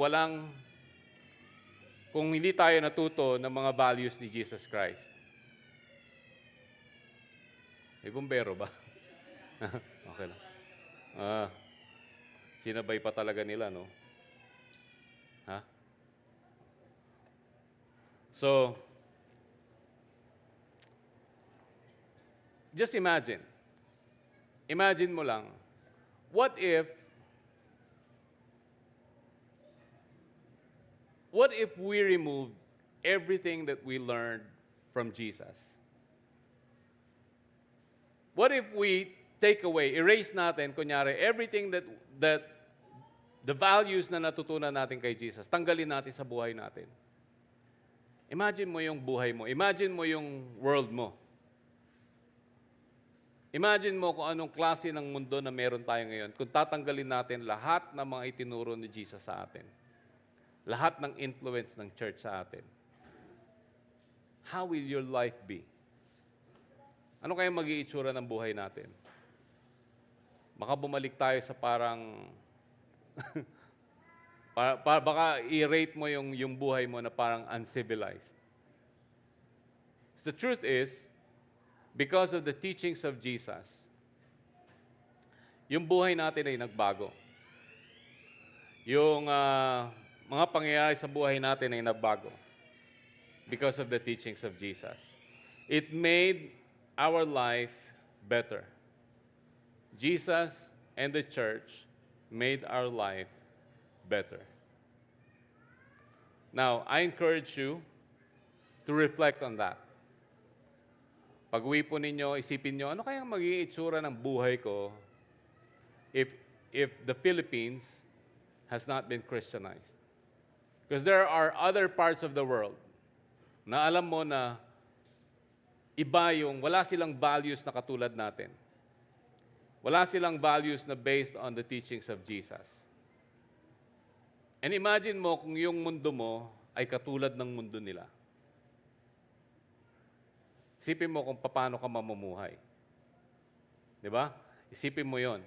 hindi tayo natuto ng mga values ni Jesus Christ. May bumbero ba? Okay lang. Sinabay pa talaga nila, no? Ha? So, just imagine. Imagine mo lang, what if we removed everything that we learned from Jesus? What if we take away, erase natin, kunyari, everything that the values na natutunan natin kay Jesus, tanggalin natin sa buhay natin? Imagine mo yung buhay mo. Imagine mo yung world mo. Imagine mo kung anong klase ng mundo na meron tayo ngayon kung tatanggalin natin lahat ng mga itinuro ni Jesus sa atin. Lahat ng influence ng church sa atin. How will your life be? Ano kaya mag-iitsura ng buhay natin? Baka bumalik tayo sa parang baka i-rate mo yung buhay mo na parang uncivilized. The truth is, because of the teachings of Jesus, yung buhay natin ay nagbago. Yung mga pangyayari sa buhay natin ay nagbago because of the teachings of Jesus. It made our life better. Jesus and the church made our life better. Now, I encourage you to reflect on that. Pag-uwi po ninyo, isipin nyo, ano kayang magiging itsura ng buhay ko if the Philippines has not been Christianized? Because there are other parts of the world na alam mo na iba yung, wala silang values na katulad natin. Wala silang values na based on the teachings of Jesus. And imagine mo kung yung mundo mo ay katulad ng mundo nila. Isipin mo kung paano ka mamumuhay. Di ba? Isipin mo yon.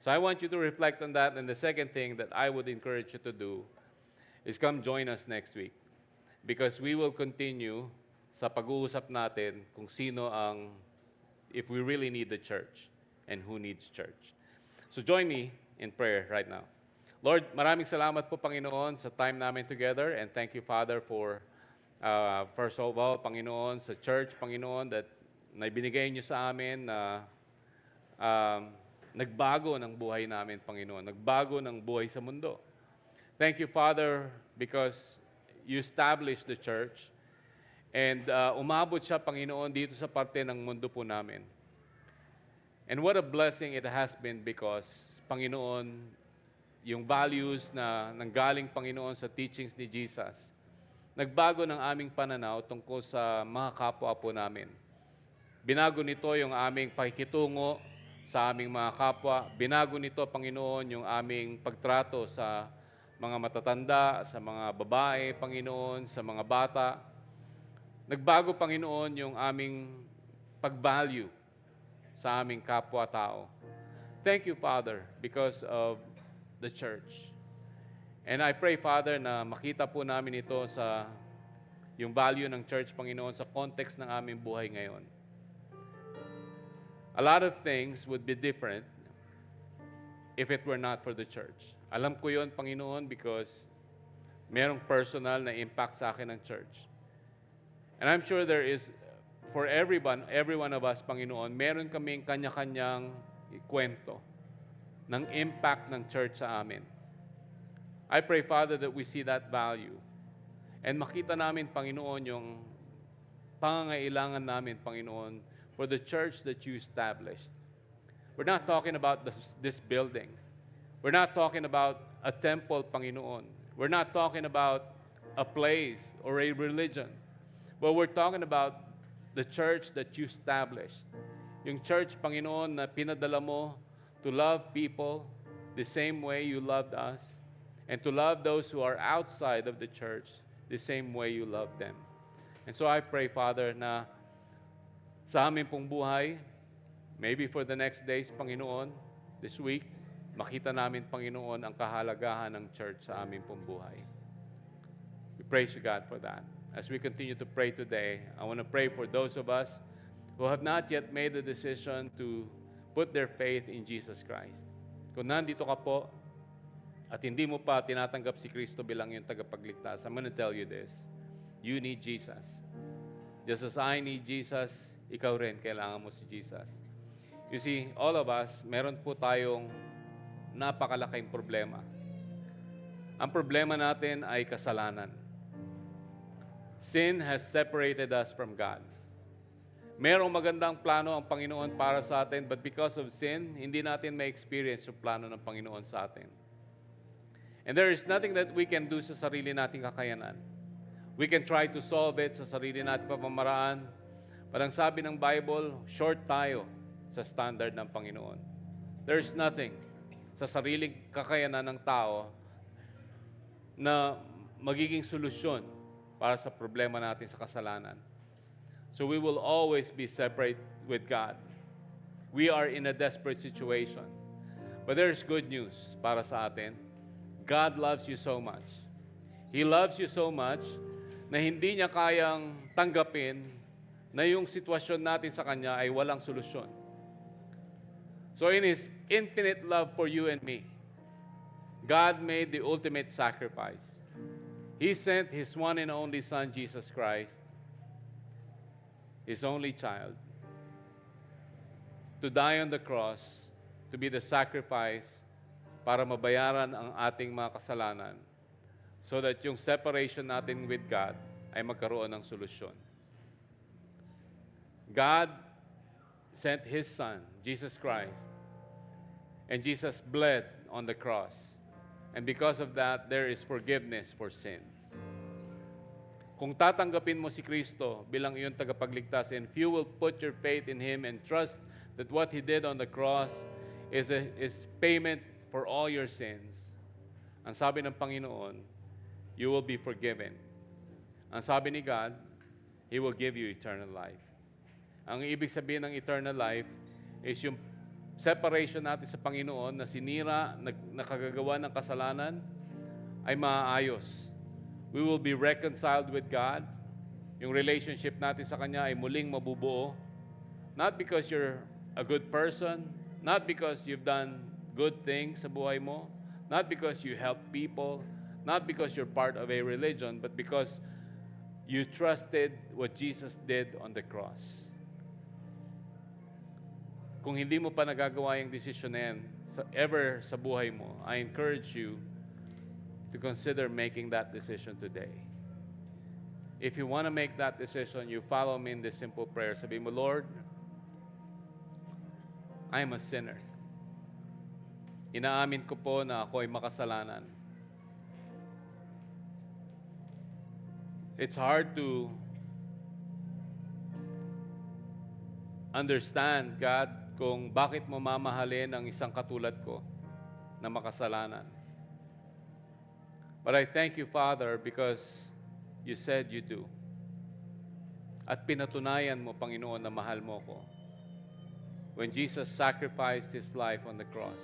So I want you to reflect on that. And the second thing that I would encourage you to do is come join us next week. Because we will continue sa pag-uusap natin kung sino ang, if we really need the church and who needs church. So join me in prayer right now. Lord, maraming salamat po, Panginoon, sa time namin together. And thank you, Father, for first of all, Panginoon, sa church, Panginoon, that na ibinigay niyo sa amin na nagbago ng buhay namin, Panginoon. Nagbago ng buhay sa mundo. Thank you, Father, because you established the church and umabot siya, Panginoon, dito sa parte ng mundo po namin. And what a blessing it has been because, Panginoon, yung values na nanggaling, Panginoon, sa teachings ni Jesus, nagbago ng aming pananaw tungkol sa mga kapwa po namin. Binago nito yung aming pakikitungo sa aming mga kapwa. Binago nito, Panginoon, yung aming pagtrato sa mga matatanda, sa mga babae, Panginoon, sa mga bata. Nagbago, Panginoon, yung aming pag-value sa aming kapwa-tao. Thank you, Father, because of the church. And I pray, Father, na makita po namin ito sa yung value ng church, Panginoon, sa context ng aming buhay ngayon. A lot of things would be different if it were not for the church. Alam ko yon, Panginoon, because merong personal na impact sa akin ng church. And I'm sure there is, for every one of us, Panginoon, meron kaming kanya-kanyang kwento ng impact ng church sa amin. I pray, Father, that we see that value. And makita namin, Panginoon, yung pangangailangan namin, Panginoon, for the church that you established. We're not talking about this building. We're not talking about a temple, Panginoon. We're not talking about a place or a religion. But we're talking about the church that you established. Yung church, Panginoon, na pinadala mo to love people the same way you loved us, and to love those who are outside of the church the same way you love them. And so I pray, Father, na sa amin pong buhay, maybe for the next days, Panginoon, this week, makita namin, Panginoon, ang kahalagahan ng church sa amin pong buhay. We praise you, God, for that. As we continue to pray today, I want to pray for those of us who have not yet made the decision to put their faith in Jesus Christ. Kung nandito ka po, at hindi mo pa tinatanggap si Kristo bilang yung tagapagligtas, I'm going to tell you this. You need Jesus. Just as I need Jesus, ikaw rin, kailangan mo si Jesus. You see, all of us, meron po tayong napakalaking problema. Ang problema natin ay kasalanan. Sin has separated us from God. Merong magandang plano ang Panginoon para sa atin, but because of sin, hindi natin ma-experience yung plano ng Panginoon sa atin. And there is nothing that we can do sa sarili nating kakayanan. We can try to solve it sa sarili nating pamamaraan. Parang sabi ng Bible, short tayo sa standard ng Panginoon. There is nothing sa sariling kakayanan ng tao na magiging solusyon para sa problema natin sa kasalanan. So we will always be separate with God. We are in a desperate situation. But there's good news para sa atin. God loves you so much. He loves you so much na hindi niya kayang tanggapin na yung sitwasyon natin sa Kanya ay walang solusyon. So in His infinite love for you and me, God made the ultimate sacrifice. He sent His one and only Son, Jesus Christ, His only child, to die on the cross, to be the sacrifice para mabayaran ang ating mga kasalanan so that yung separation natin with God ay magkaroon ng solusyon. God sent His Son, Jesus Christ, and Jesus bled on the cross. And because of that, there is forgiveness for sins. Kung tatanggapin mo si Kristo bilang iyong tagapagligtas, and if you will put your faith in Him and trust that what He did on the cross is payment for all your sins, ang sabi ng Panginoon, you will be forgiven. Ang sabi ni God, He will give you eternal life. Ang ibig sabihin ng eternal life is yung separation natin sa Panginoon na sinira, nakagagawa ng kasalanan, ay maaayos. We will be reconciled with God. Yung relationship natin sa Kanya ay muling mabubuo. Not because you're a good person, not because you've done good things sa buhay mo, not because you help people, not because you're part of a religion, but because you trusted what Jesus did on the cross. Kung hindi mo pa nagagawa yung desisyon na yan ever sa buhay mo, I encourage you to consider making that decision today. If you want to make that decision, you follow me in this simple prayer. Sabihin mo, Lord, I am a sinner. Inaamin ko po na ako ay makasalanan. It's hard to understand, God, kung bakit mo mamahalin ang isang katulad ko na makasalanan. But I thank you, Father, because you said you do. At pinatunayan mo, Panginoon, na mahal mo ko. When Jesus sacrificed His life on the cross.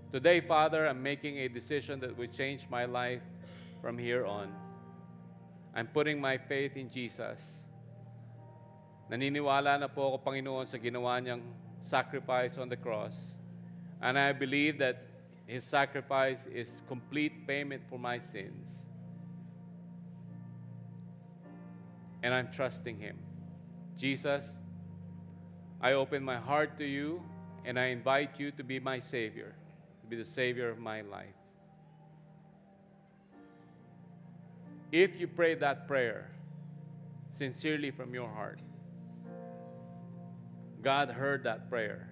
Today, Father, I'm making a decision that will change my life from here on. I'm putting my faith in Jesus. Naniniwala na po ako, Panginoon, sa ginawa niyang sacrifice on the cross. And I believe that His sacrifice is complete payment for my sins. And I'm trusting Him. Jesus, I open my heart to you, and I invite you to be my Savior, to be the Savior of my life. If you pray that prayer sincerely from your heart, God heard that prayer.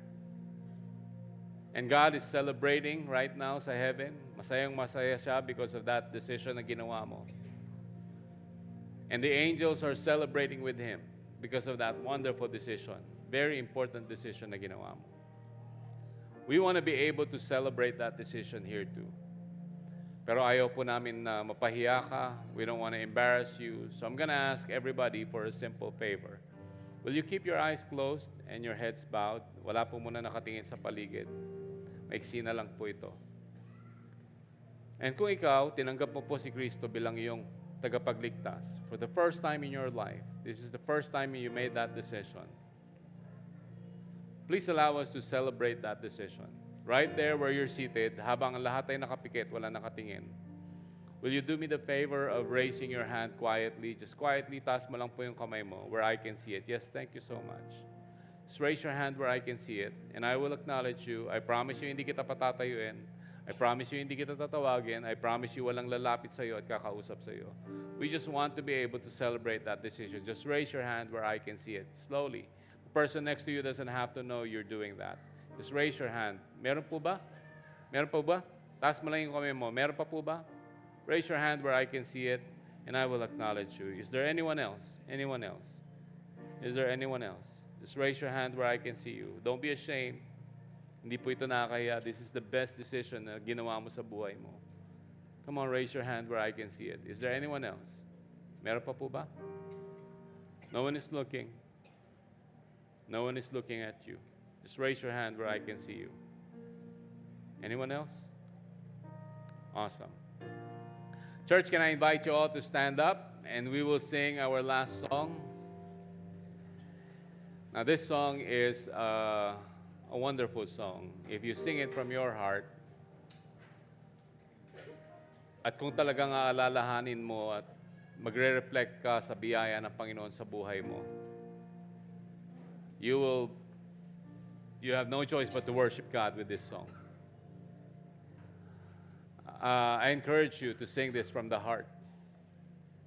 And God is celebrating right now sa heaven. Masayang masaya siya because of that decision na ginawa mo. And the angels are celebrating with Him because of that wonderful decision. Very important decision na ginawa mo. We want to be able to celebrate that decision here too. Pero ayaw po namin na mapahiya ka. We don't want to embarrass you. So I'm going to ask everybody for a simple favor. Will you keep your eyes closed and your heads bowed? Wala po muna nakatingin sa paligid. Maiksi na lang po ito. And kung ikaw, tinanggap mo po si Kristo bilang iyong tagapagligtas, for the first time in your life, this is the first time you made that decision, please allow us to celebrate that decision. Right there where you're seated, habang ang lahat ay nakapikit, wala nakatingin, will you do me the favor of raising your hand quietly? Just quietly, taas mo lang po yung kamay mo where I can see it. Yes, thank you so much. Just raise your hand where I can see it, and I will acknowledge you. I promise you, hindi kita patatayuin. I promise you, hindi kita tatawagin. I promise you, walang lalapit sa'yo at kakausap sa'yo. We just want to be able to celebrate that decision. Just raise your hand where I can see it. Slowly. The person next to you doesn't have to know you're doing that. Just raise your hand. Meron po ba? Meron po ba? Taas mo lang yung kamay mo. Meron pa po ba? Raise your hand where I can see it, and I will acknowledge you. Is there anyone else? Anyone else? Is there anyone else? Just raise your hand where I can see you. Don't be ashamed. Hindi po ito nakakahiya. This is the best decision na ginawa mo sa buhay mo. Come on, raise your hand where I can see it. Is there anyone else? Meron pa po ba? No one is looking. No one is looking at you. Just raise your hand where I can see you. Anyone else? Awesome. Church, can I invite you all to stand up, and we will sing our last song. Now, this song is a wonderful song. If you sing it from your heart, at kung talagang aalalahanin mo at magre-reflect ka sa biyaya ng Panginoon sa buhay mo, you have no choice but to worship God with this song. I encourage you to sing this from the heart.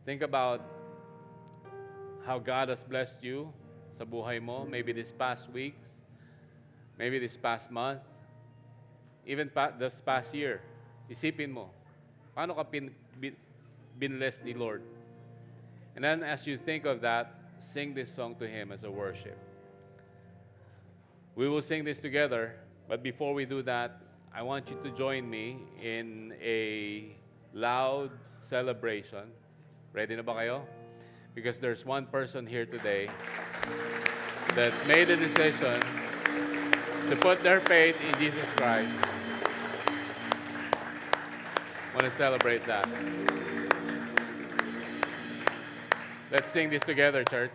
Think about how God has blessed you sa buhay mo, maybe this past weeks, maybe this past month, even this past year. Isipin mo, paano ka binless ni Lord? And then as you think of that, sing this song to Him as a worship. We will sing this together, but before we do that, I want you to join me in a loud celebration. Ready na ba kayo? Because there's one person here today that made a decision to put their faith in Jesus Christ. Want to celebrate that. Let's sing this together, church.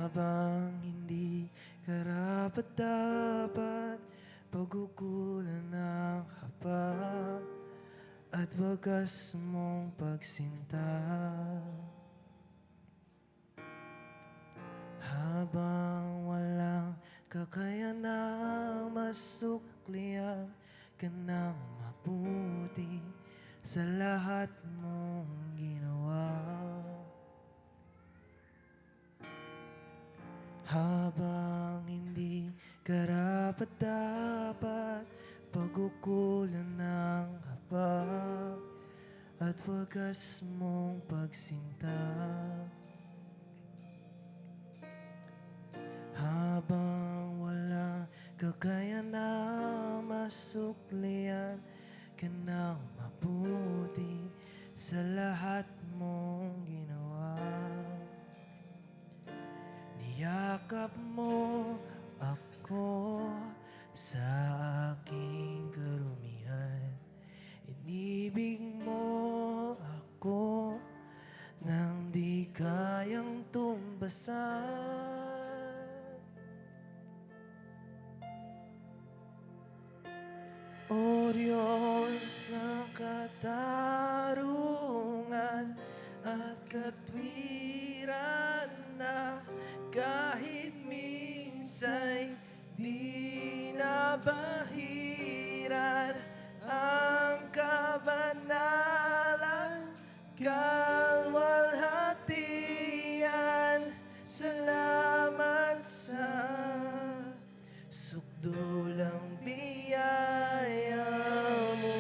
Habang hindi karapat-dapat, pagkukulan ng haba at wagas mong pagsinta. Habang walang kakayanang masuklian ka ng mabuti sa lahat mong ginawa. Habang hindi karapat-dapat, pagkukulan ng haba at wagas mong pagsinta. Habang walang kakayanang masuklian ka ng mabuti sa lahat mong ginawa. Niyakap mo ako sa aking karumihan. Inibig mo ako nang di kayang tumbasan. O Diyos ng katarungan at katwiran na kahit minsa'y di nabahiran ang kabanalan, kalwalhatian. Salamat sa sukdulang biyaya mo.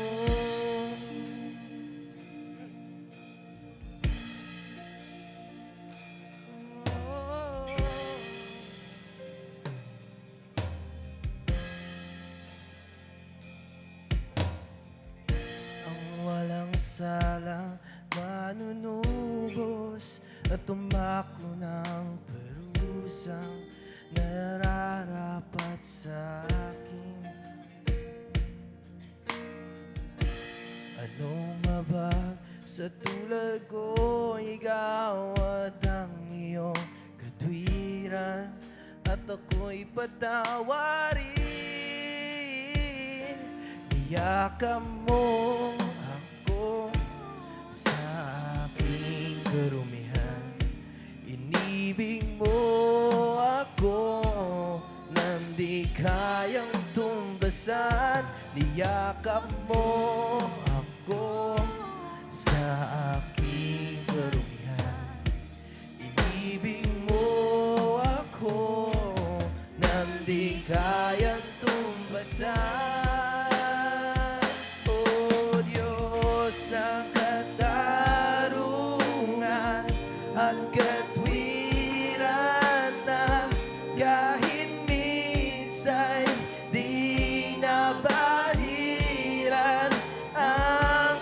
Ang walang salang manunubos at tumakbo ng parusang nararapat sa akin. Anong mabag sa tulad ko, ikaw at ang iyong katwiran, at ako'y patawarin. Niyakap mo ako sa aking karumihan. Inibig mo ako nang di kayang tumbasan. Niyakap mo ako sa aking karumihan. Inibig mo ako nang di kayang tumbasan. O Diyos ng katarungan at katwiran na kahit minsa'y di nabahiran ang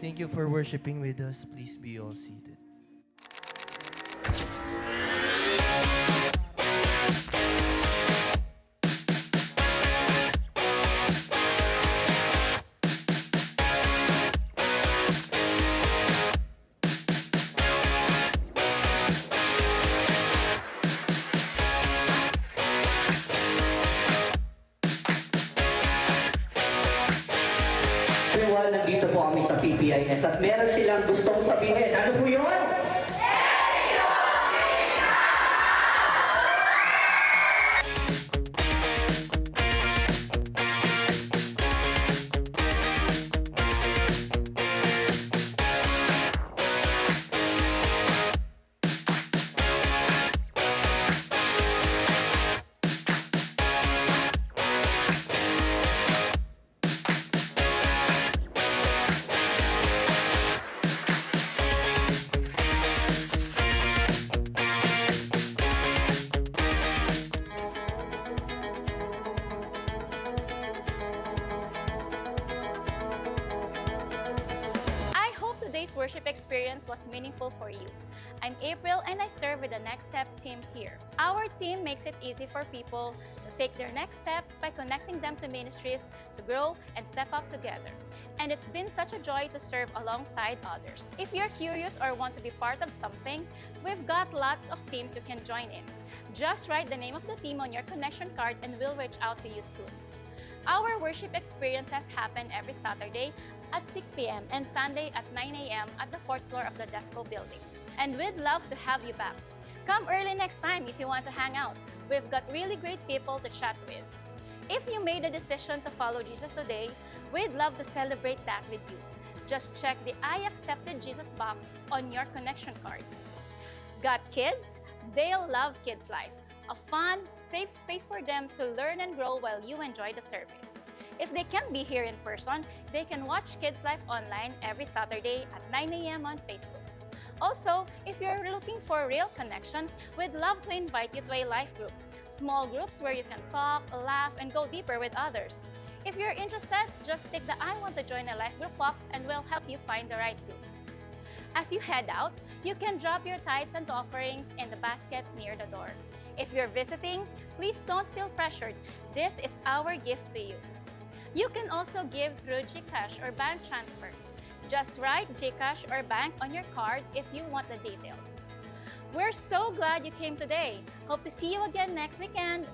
Thank you for worshiping with us. Please be all seated. Everyone, nandito po kami sa PPIS at meron silang gustong sabihin. Ano po yun? I hope today's worship experience was meaningful for you. I'm April and I serve with the Next Step team here. Our team makes it easy for people to take their next step by connecting them to ministries to grow and step up together. And it's been such a joy to serve alongside others. If you're curious or want to be part of something, we've got lots of teams you can join in. Just write the name of the team on your connection card and we'll reach out to you soon. Our worship experiences happen every Saturday at 6 p.m. and Sunday at 9 a.m. at the 4th floor of the DEFCO building. And we'd love to have you back. Come early next time if you want to hang out. We've got really great people to chat with. If you made a decision to follow Jesus today, we'd love to celebrate that with you. Just check the I accepted Jesus box on your connection card. Got kids? They'll love Kids Life, a fun, safe space for them to learn and grow while you enjoy the service. If they can't be here in person, they can watch Kids Life online every Saturday at 9 a.m. on Facebook. Also, if you're looking for a real connection, we'd love to invite you to a life group. Small groups where you can talk, laugh, and go deeper with others. If you're interested, just tick the I want to join a life group box and we'll help you find the right group. As you head out, you can drop your tithes and offerings in the baskets near the door. If you're visiting, please don't feel pressured. This is our gift to you. You can also give through GCash or bank transfer. Just write GCash or bank on your card if you want the details. We're so glad you came today. Hope to see you again next weekend.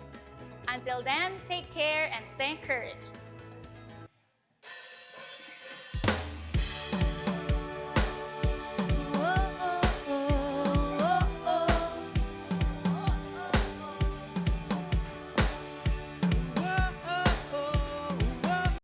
Until then, take care and stay encouraged.